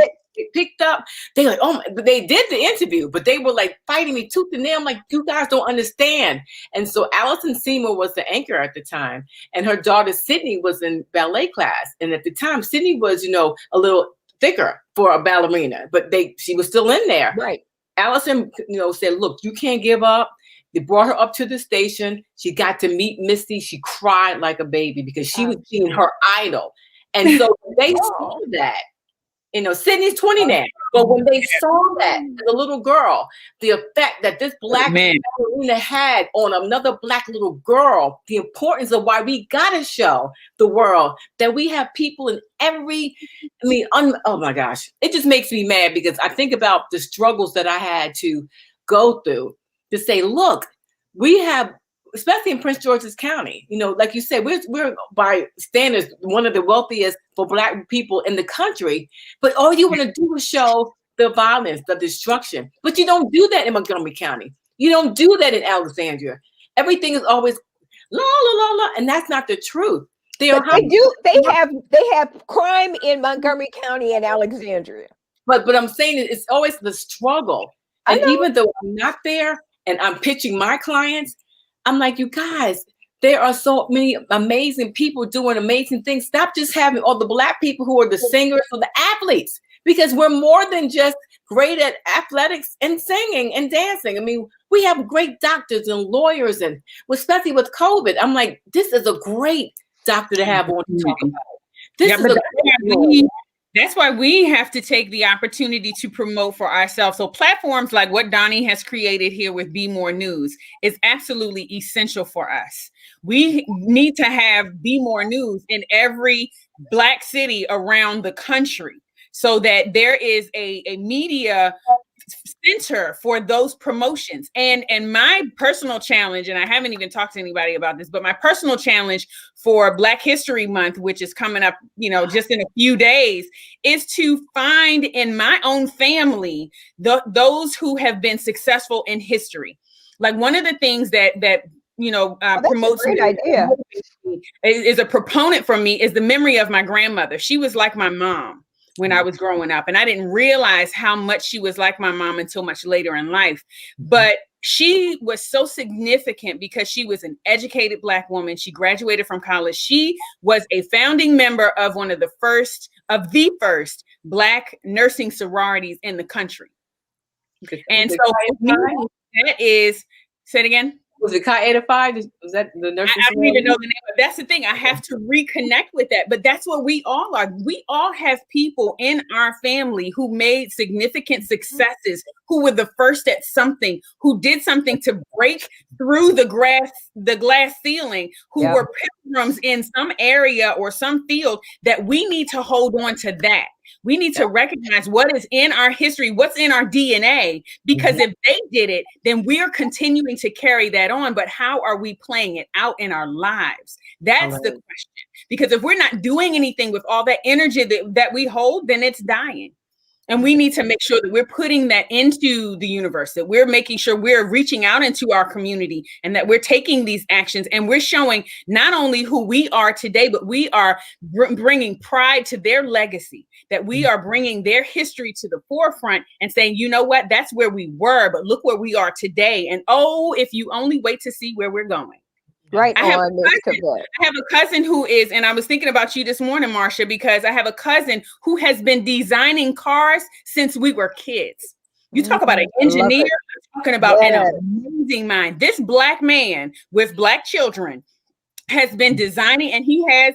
picked up, they like, oh my, they did the interview, but they were like fighting me tooth and nail. I'm like, you guys don't understand. And so Allison Seymour was the anchor at the time, and her daughter Sydney was in ballet class. And at the time, Sydney was, a little thicker for a ballerina, but she was still in there. Right. Allison, said, look, you can't give up. They brought her up to the station. She got to meet Misty. She cried like a baby because she was seeing her idol. And so they saw that. Sydney's 20 now, but when they saw that as a little girl, the effect that this Black ballerina had on another Black little girl, the importance of why we gotta show the world that we have people in every, oh my gosh, it just makes me mad because I think about the struggles that I had to go through to say, look, we have, especially in Prince George's County, like you said, we're by standards one of the wealthiest for Black people in the country. But all you want to do is show the violence, the destruction. But you don't do that in Montgomery County. You don't do that in Alexandria. Everything is always la la la la, and that's not the truth. They have crime in Montgomery County and Alexandria. But I'm saying it's always the struggle. And even though I'm not there and I'm pitching my clients, I'm like, you guys, there are so many amazing people doing amazing things. Stop just having all the Black people who are the singers or the athletes, because we're more than just great at athletics and singing and dancing. I mean, we have great doctors and lawyers, and especially with COVID, I'm like, this is a great doctor to have on to talk about. That's why we have to take the opportunity to promote for ourselves. So platforms like what Donnie has created here with BmoreNews is absolutely essential for us. We need to have BmoreNews in every Black city around the country so that there is a media center for those promotions. And my personal challenge, and I haven't even talked to anybody about this, but my personal challenge for Black History Month, which is coming up, just in a few days, is to find in my own family those who have been successful in history. Like one of the things that promotes a great idea. Is a proponent for me is the memory of my grandmother. She was like my mom when I was growing up, and I didn't realize how much she was like my mom until much later in life. But she was so significant because she was an educated Black woman. She graduated from college. She was a founding member of one of the first Black nursing sororities in the country. And so that is, say it again. Was it Chi Eta Phi? Was that the nursing? I don't even know the name, but that's the thing. I have to reconnect with that. But that's what we all are. We all have people in our family who made significant successes who were the first at something, who did something to break through the glass ceiling, who were pilgrims in some area or some field, that we need to hold on to that. We need to recognize what is in our history, what's in our DNA, because if they did it, then we're continuing to carry that on. But how are we playing it out in our lives? That's the question. Because if we're not doing anything with all that energy that we hold, then it's dying. And we need to make sure that we're putting that into the universe, that we're making sure we're reaching out into our community, and that we're taking these actions, and we're showing not only who we are today, but we are bringing pride to their legacy, that we are bringing their history to the forefront and saying, you know what, that's where we were, but look where we are today. And if you only wait to see where we're going. Right I have on. a cousin who is, and I was thinking about you this morning, Marcia, because I have a cousin who has been designing cars since we were kids. You talk about an engineer, I'm talking about an amazing mind. This Black man with Black children has been designing, and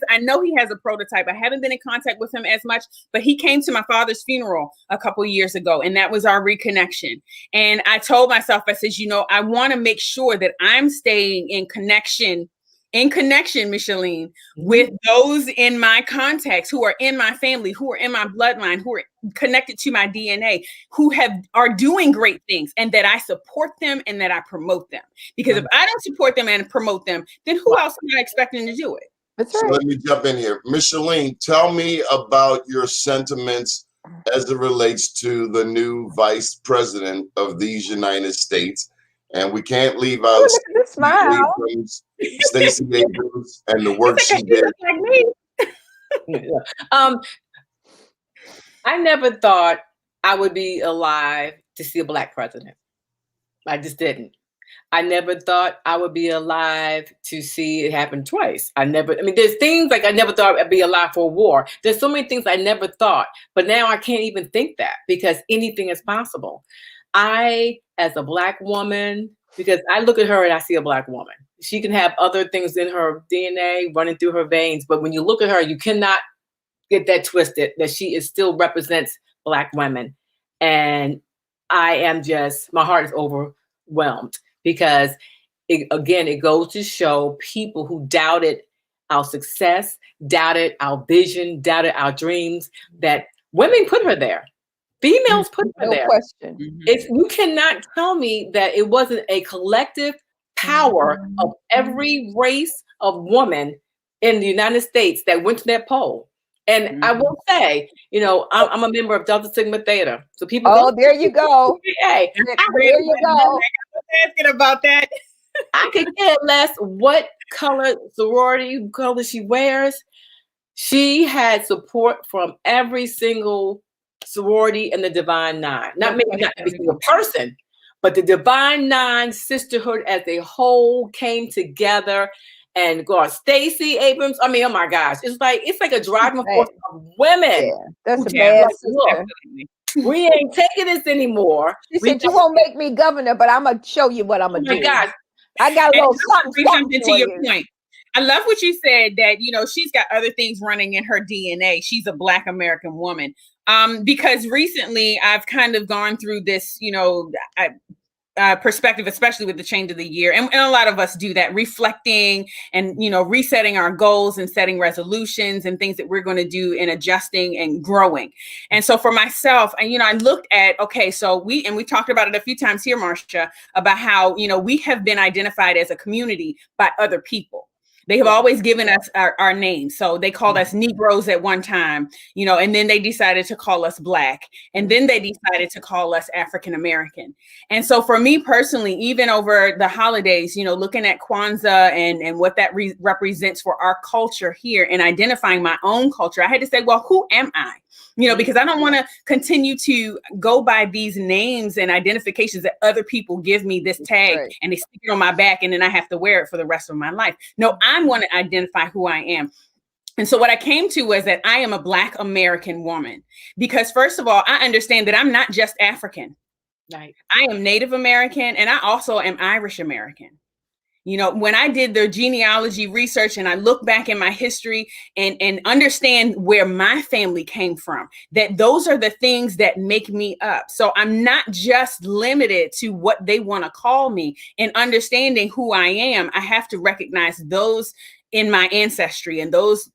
I know he has a prototype. I haven't been in contact with him as much, but he came to my father's funeral a couple years ago, and that was our reconnection. And I told myself, I said, I want to make sure that I'm staying in connection, Micheline, with those in my contacts who are in my family, who are in my bloodline, who are connected to my DNA, who are doing great things, and that I support them and that I promote them. Because if I don't support them and promote them, then who else am I expecting to do it? That's right. So let me jump in here. Micheline, tell me about your sentiments as it relates to the new vice president of these United States. And we can't leave out Stacey Abrams and the work she did. I never thought I would be alive to see a Black president. I just didn't. I never thought I would be alive to see it happen twice. There's things like I never thought I'd be alive for a war. There's so many things I never thought, but now I can't even think that, because anything is possible. I, as a Black woman, because I look at her and I see a Black woman. She can have other things in her DNA running through her veins, but when you look at her, you cannot get that twisted, that she still represents Black women. And my heart is overwhelmed, because it goes to show people who doubted our success, doubted our vision, doubted our dreams, that women put her there. Females put her there. No question. You cannot tell me that it wasn't a collective power of every race of woman in the United States that went to that poll. And I will say, I'm a member of Delta Sigma Theta. So people. There you go. Hey, there you go. I was asking about that. I could care less what color color she wears. She had support from every single sorority in the Divine Nine. Not every single person, but the Divine Nine sisterhood as a whole came together. And God, Stacey Abrams. Oh my gosh, it's like a driving force of women. Yeah, that's a bad sister. We ain't taking this anymore. She said, "You won't make me governor, but I'm gonna show you what I'm gonna do." Oh my gosh, I got a little something to your point. I love what you said, that she's got other things running in her DNA. She's a Black American woman. Because recently I've kind of gone through this, perspective, especially with the change of the year. And a lot of us do that, reflecting and, resetting our goals and setting resolutions and things that we're going to do and adjusting and growing. And so for myself, and, I looked at, so we talked about it a few times here, Marcia, about how, we have been identified as a community by other people. They have always given us our names. So they called us Negroes at one time, and then they decided to call us Black. And then they decided to call us African American. And so for me personally, even over the holidays, looking at Kwanzaa and what that represents for our culture here and identifying my own culture, I had to say, well, who am I? Because I don't want to continue to go by these names and identifications that other people give me this tag and they stick it on my back and then I have to wear it for the rest of my life. No, I want to identify who I am. And so what I came to was that I am a Black American woman, because first of all, I understand that I'm not just African. Right. I am Native American, and I also am Irish American. You know, when I did the genealogy research and I look back in my history and understand where my family came from, that those are the things that make me up. So I'm not just limited to what they want to call me. And understanding who I am, I have to recognize those in my ancestry and those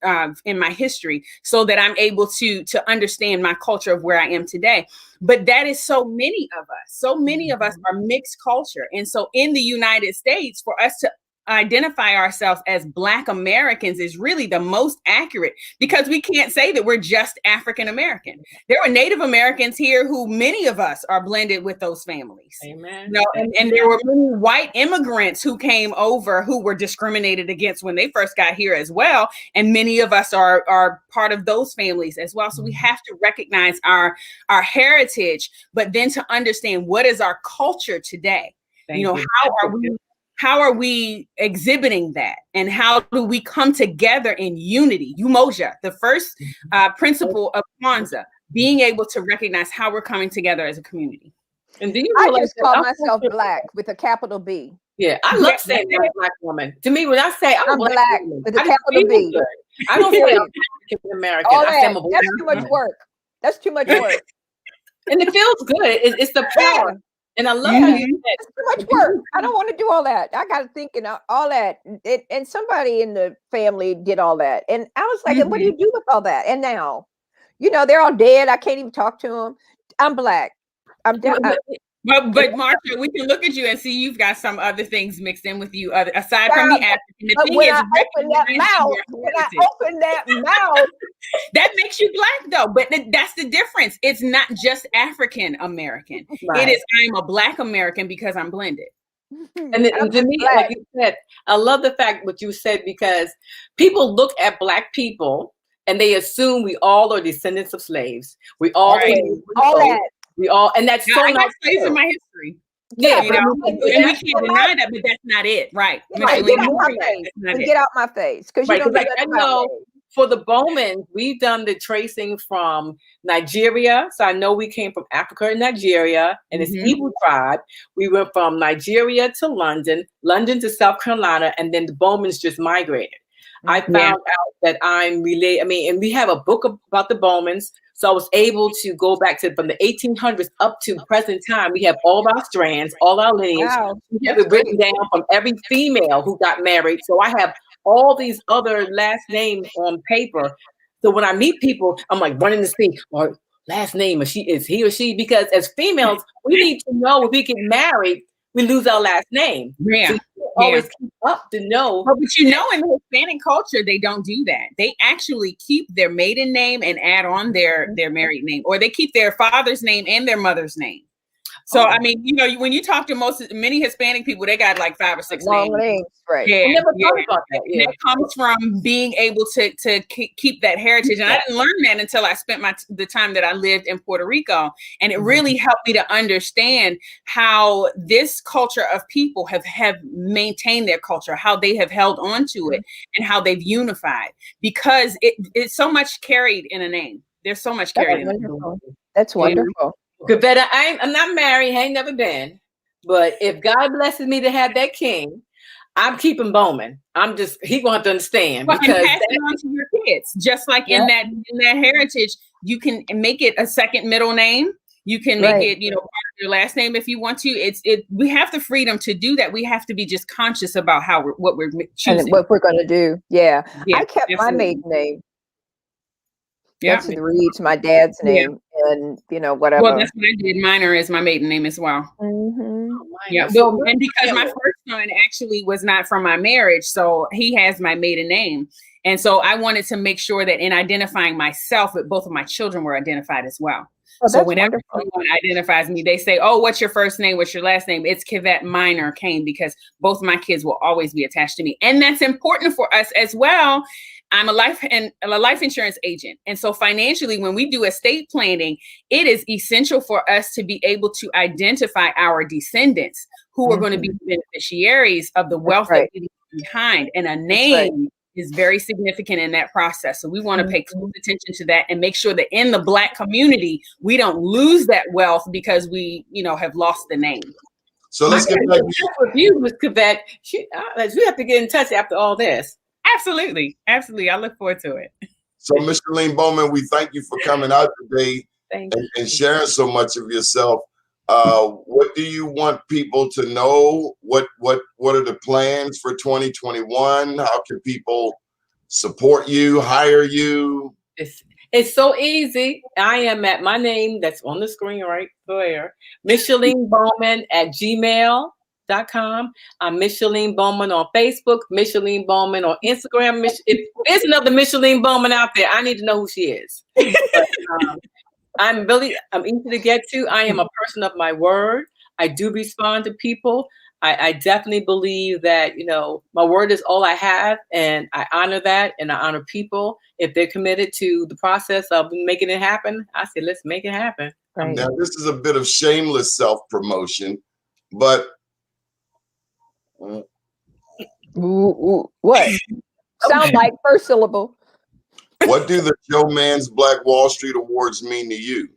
in my history, so that I'm able to understand my culture of where I am today. But that is so many of us. So many of us are mixed culture. And so in the United States, for us to identify ourselves as Black Americans is really the most accurate, because we can't say that we're just African American. There were Native Americans here who many of us are blended with those families. Amen. You know, and there were many white immigrants who came over who were discriminated against when they first got here as well. And many of us are part of those families as well. So we have to recognize our heritage, but then to understand what is our culture today. How are we exhibiting that? And how do we come together in unity? Umoja, the first principle of Kwanzaa, being able to recognize how we're coming together as a community. And do you I just call myself Black with a capital B. Yeah, I love saying I'm a Black woman. To me, when I say I'm a Black woman, with a capital B. Good. I don't say I'm African American. That's too much work. That's too much work. And it feels good. It's the power. Yeah. And I love how you said it's too much work. I don't want to do all that. I got to think and all that. And somebody in the family did all that. And I was like, what do you do with all that? And now, you know, they're all dead. I can't even talk to them. I'm Black. I'm dead. But Marsha, we can look at you and see you've got some other things mixed in with you, aside from the African. The thing when is, I open that mouth, that makes you Black, though. But that's the difference. It's not just African American. Right. It is I'm a Black American because I'm blended. And to me, Black. Like you said, I love the fact what you said, because people look at Black people and they assume we all are descendants of slaves. We all all that. We all, and that's so I not got slaves in my history. Yeah, you know, and we can't deny that, but that's not it, right? Get out my face, because you don't do that. I know for the Bowmans, we've done the tracing from Nigeria, so I know we came from Africa and Nigeria, and it's Igbo tribe. We went from Nigeria to London to South Carolina, and then the Bowmans just migrated. I found out that I'm related. I mean, and we have a book about the Bowmans. So I was able to go back to from the 1800s up to present time. We have all our strands, all our lineage. Wow. We have it written down from every female who got married. So I have all these other last names on paper. So when I meet people, I'm like running to see, or last name, is he or she? Because as females, we need to know if we get married, we lose our last name. Yeah. So always keep up to know. But you know, in the Hispanic culture, they don't do that. They actually keep their maiden name and add on their married name, or they keep their father's name and their mother's name. So, I mean, you know, when you talk to many Hispanic people, they got like 5 or 6 names. Right. Yeah. I never thought about that. Yeah. That comes from being able to keep that heritage. And I didn't learn that until I spent the time that I lived in Puerto Rico. And it really helped me to understand how this culture of people have maintained their culture, how they have held on to it, and how they've unified, because it's so much carried in a name. There's so much carried in a name. That's wonderful. Kavetta, I'm not married, I ain't never been, but if God blesses me to have that king, I'm keeping Bowman. He gonna have to understand, because because pass it on to your kids, just like in that heritage, you can make it a second middle name. You can make it, you know, part of your last name if you want to. We have the freedom to do that. We have to be just conscious about what we're choosing, and what we're going to do. Yeah, I kept absolutely. my maiden name. Yeah, that's reads my dad's name, and you know, whatever. Well, that's what I did. Minor is my maiden name as well. Yeah, and because my first son actually was not from my marriage, so he has my maiden name, and so I wanted to make sure that in identifying myself, that both of my children were identified as well. Oh, so whenever someone identifies me, they say, "Oh, what's your first name? What's your last name?" It's Kivette Minor Kane, because both of my kids will always be attached to me, and that's important for us as well. I'm a life insurance agent. And so financially, when we do estate planning, it is essential for us to be able to identify our descendants who are going to be beneficiaries of the wealth that we leave behind. And a name is very significant in that process. So we want to pay close attention to that and make sure that in the Black community, we don't lose that wealth because we, you know, have lost the name. So let's get back with you, Ms. Cavett. We have to get in touch after all this. Absolutely. Absolutely. I look forward to it. So, Micheline Bowman, we thank you for coming out today and sharing so much of yourself. What do you want people to know? What are the plans for 2021? How can people support you, hire you? It's so easy. I am at my name that's on the screen right there, Micheline Bowman at gmail.com. I'm Micheline Bowman on Facebook, Micheline Bowman on Instagram. If there's another Micheline Bowman out there, I need to know who she is. But, I'm easy to get to. I am a person of my word. I do respond to people. I definitely believe that, my word is all I have, and I honor that, and I honor people. If they're committed to the process of making it happen, I say, let's make it happen. Right. Now, this is a bit of shameless self-promotion, but what? Sound like first syllable. What do the Joe Mann's Black Wall Street Awards mean to you?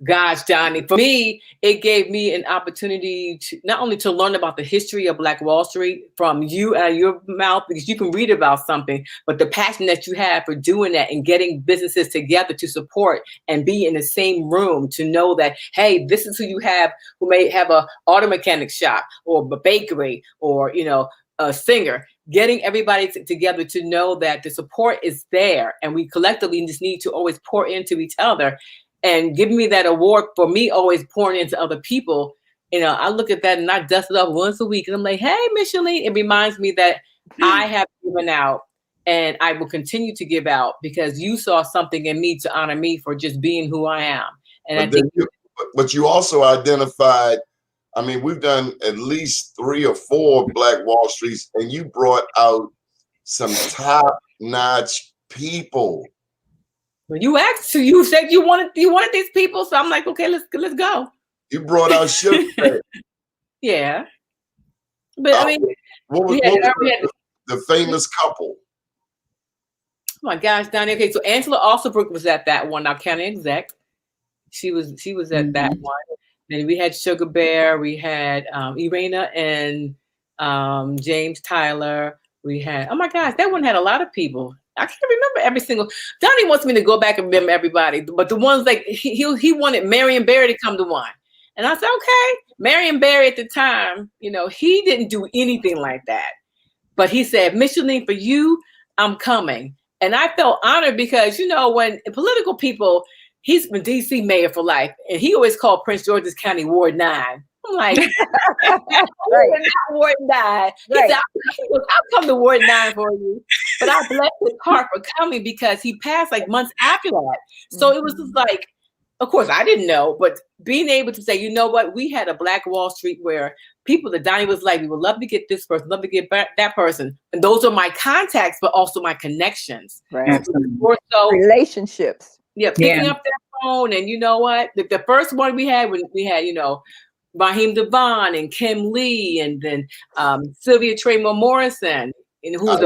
Gosh, Johnny, for me, it gave me an opportunity to not only to learn about the history of Black Wall Street from you out of your mouth, because you can read about something, but the passion that you have for doing that and getting businesses together to support and be in the same room to know that, hey, this is who you have who may have a auto mechanic shop or a bakery or, a singer. Getting everybody together to know that the support is there and we collectively just need to always pour into each other. And giving me that award for me always pouring into other people, I look at that and I dust it up once a week and I'm like, hey, Micheline, it reminds me that I have given out and I will continue to give out because you saw something in me to honor me for just being who I am. And but you also identified, we've done at least 3 or 4 Black Wall Streets and you brought out some top-notch people. When you asked, so you said you wanted these people, so I'm like, okay, let's go. You brought out Sugar. Yeah, but what was the famous couple? Oh my gosh, Donnie. Okay, so Angela Alsabrook was at that one. Our county exec, she was at that one. And we had Sugar Bear, we had Irena and James Tyler. We had, oh my gosh, that one had a lot of people. I can't remember every single. Donnie wants me to go back and remember everybody, but the ones like he wanted Marion Barry to come to one, and I said, okay, Marion Barry at the time, he didn't do anything like that, but he said, Micheline, for you, I'm coming, and I felt honored because when political people, he's been DC mayor for life, and he always called Prince George's County Ward 9. I'm like, right. Ward 9. He said, I'll come to Ward 9 for you. But I bless his heart for coming because he passed like months after that. So it was just like, of course, I didn't know, but being able to say, you know what, we had a Black Wall Street where people that Donnie was like, we would love to get this person, love to get that person. And those are my contacts, but also my connections. Right. So, relationships. Yeah, picking up that phone. And you know what? The first one we had, when we had, Raheem Devon and Kim Lee and then Sylvia Traymore Morrison, and who's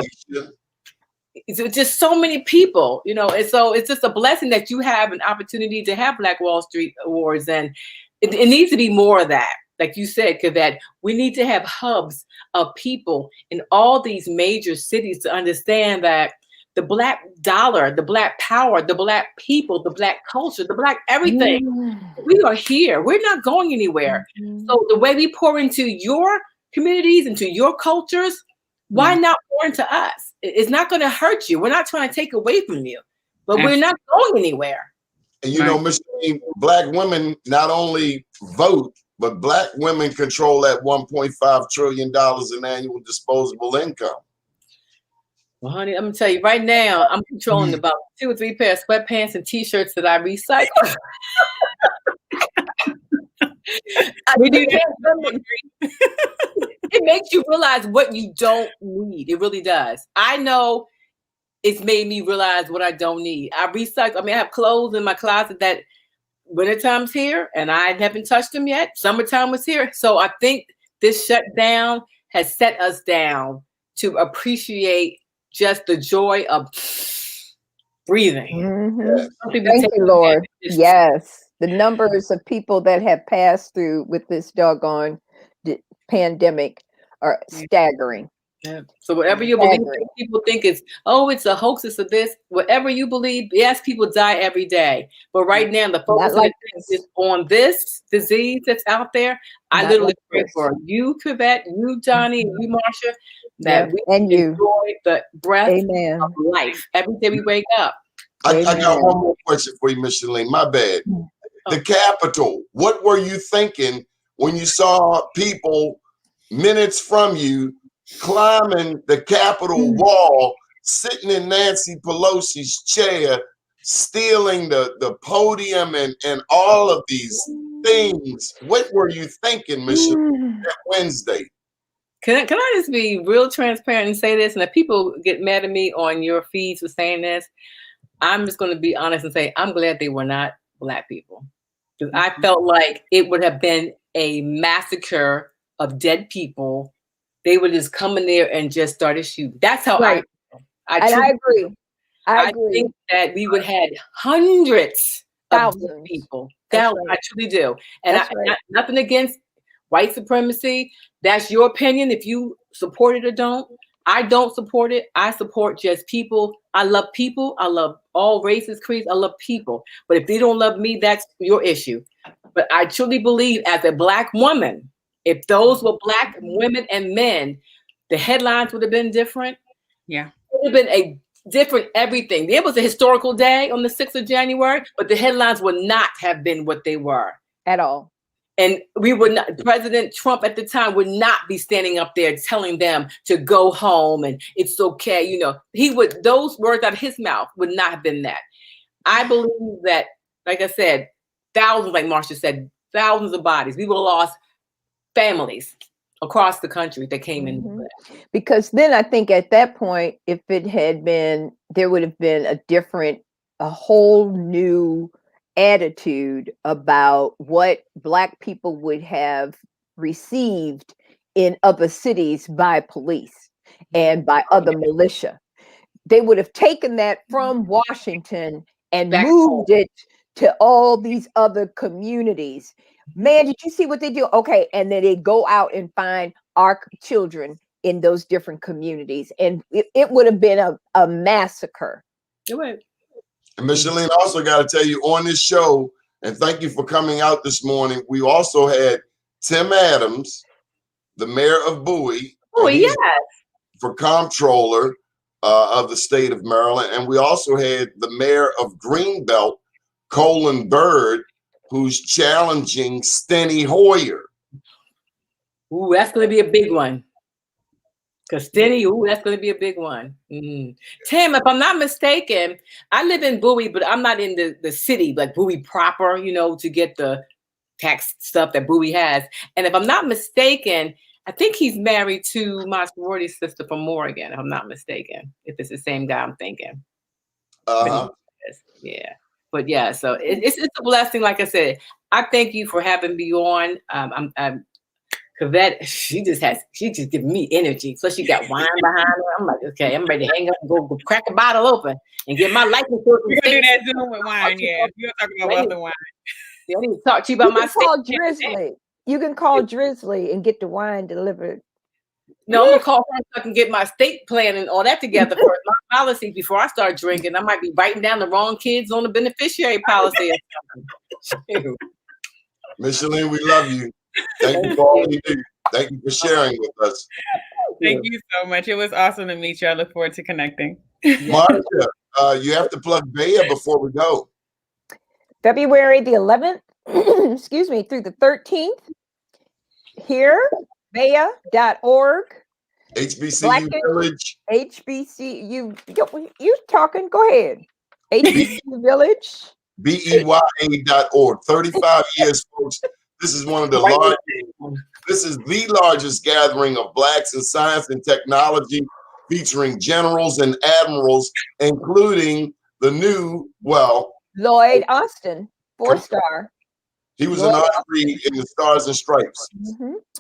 it's just so many people, and so it's just a blessing that you have an opportunity to have Black Wall Street Awards, and it needs to be more of that. Like you said, Cavett, we need to have hubs of people in all these major cities to understand that the Black dollar, the Black power, the Black people, the Black culture, the Black everything. We are here. We're not going anywhere. So the way we pour into your communities, into your cultures, why not pour into us? It's not going to hurt you. We're not trying to take away from you, but we're not going anywhere. And Micheline, Black women not only vote, but Black women control that $1.5 trillion in annual disposable income. Well, honey, I'm gonna tell you right now, I'm controlling about 2 or 3 pairs of sweatpants and T-shirts that I recycle. We do that. It makes you realize what you don't need. It really does. I know it's made me realize what I don't need. I recycle. I have clothes in my closet that wintertime's here and I haven't touched them yet. Summertime was here. So I think this shutdown has set us down to appreciate just the joy of breathing. Thank you, Lord. Yes. The numbers of people that have passed through with this doggone pandemic are staggering. Yeah. So whatever you believe, people think it's a hoax, it's a this. Whatever you believe, yes, people die every day. But right now, the focus is on this disease that's out there. I literally pray for you, Kavette, you, Johnny, and you, Marsha, that we enjoy the breath of life every day we wake up. I got one more question for you, Micheline. My bad. The Capitol. What were you thinking when you saw people minutes from you climbing the Capitol wall, sitting in Nancy Pelosi's chair, stealing the podium and all of these things? What were you thinking, Micheline, that Wednesday? Can I just be real transparent and say this? And if people get mad at me on your feeds for saying this, I'm just going to be honest and say I'm glad they were not Black people. Because I felt like it would have been a massacre of dead people. They would just come in there and just start shooting. That's how I agree. I think that we would have had hundreds of people. I truly do. And nothing against white supremacy. That's your opinion. If you support it or don't. I don't support it. I support just people. I love people. I love all races, creeds. I love people. But if they don't love me, that's your issue. But I truly believe as a Black woman, if those were Black women and men, the headlines would have been different. Yeah. It would have been a different everything. It was a historical day on the 6th of January, but the headlines would not have been what they were. At all. And we would not, President Trump at the time would not be standing up there telling them to go home and it's okay. You know, those words out of his mouth would not have been that. I believe that, like I said, thousands, like Marsha said, thousands of bodies. We would have lost families across the country that came in. Because then I think at that point, if it had been, there would have been a whole new attitude about what Black people would have received in other cities by police and by other militia. They would have taken that from Washington and moved it to all these other communities. Man, did you see what they do? Okay, and then they go out and find our children in those different communities, and it would have been a massacre. It would. And Micheline, also got to tell you on this show, and thank you for coming out this morning. We also had Tim Adams, the mayor of Bowie. Oh, yes. For comptroller of the state of Maryland. And we also had the mayor of Greenbelt, Colin Byrd, who's challenging Steny Hoyer. Ooh, that's going to be a big one. Because Steny, that's going to be a big one. Tim, if I'm not mistaken, I live in Bowie, but I'm not in the city, like Bowie proper, to get the tax stuff that Bowie has. And if I'm not mistaken, I think he's married to my sorority sister from Morgan, if I'm not mistaken, if it's the same guy I'm thinking. Yeah. But yeah, so it's a blessing. Like I said, I thank you for having me on. I'm Kavette, she just giving me energy. So she got wine behind her. I'm like, okay, I'm ready to hang up and go crack a bottle open and get my life. We're gonna do that Zoom with wine, yeah. You're talking about other wine. I need to talk to you about my Drizzly. You can call Drizzly and get the wine delivered. No, I'm gonna call her so I can get my estate plan and all that together for my policy before I start drinking. I might be writing down the wrong kids on the beneficiary policy or something. Micheline, we love you. Thank you for all you do. Thank you for sharing with us. Thank you so much. It was awesome to meet you. I look forward to connecting. Marsha, you have to plug Baya before we go. February the 11th, excuse me, through the 13th, here, Baya.org. HBCU Village. HBCU, you talking, go ahead. HBCU Village. BEYA.org. 35 years, folks. This is one of the largest. This is the largest gathering of Blacks in science and technology, featuring generals and admirals, including the new, Lloyd Austin, 4-star. He was an honoree in the Stars and Stripes.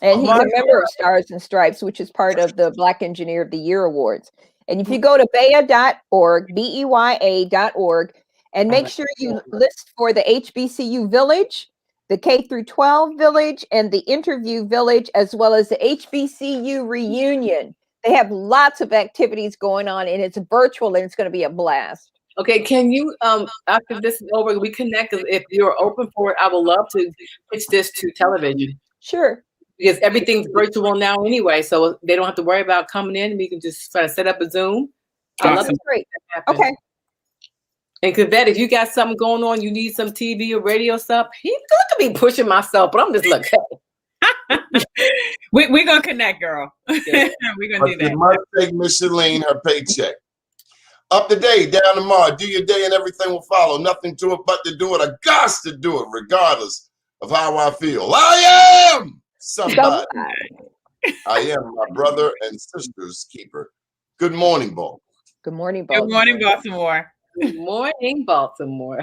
And he's a member of Stars and Stripes, which is part of the Black Engineer of the Year Awards. And if you go to Baya.org, BEYA.org, And make sure you list for the HBCU Village, the K through 12 Village, and the Interview Village, as well as the HBCU Reunion. They have lots of activities going on, and it's virtual, and it's going to be a blast. Okay, can you, after this is over, we connect? If you're open for it, I would love to pitch this to television. Sure. Because everything's virtual now anyway, so they don't have to worry about coming in. We can just try to set up a Zoom. That's great. Okay. And Kavette, if you got something going on, you need some TV or radio stuff, look at me pushing myself, but I'm just like, We're going to connect, girl. Yeah. We're going to do that. You must take Micheline her paycheck. Up to date, down tomorrow, do your day and everything will follow. Nothing to it but to do it. I got to do it regardless of how I feel. I am somebody. I am my brother and sister's keeper. Good morning, Baltimore. Good morning, Baltimore. Good morning, Baltimore. Good morning, Baltimore.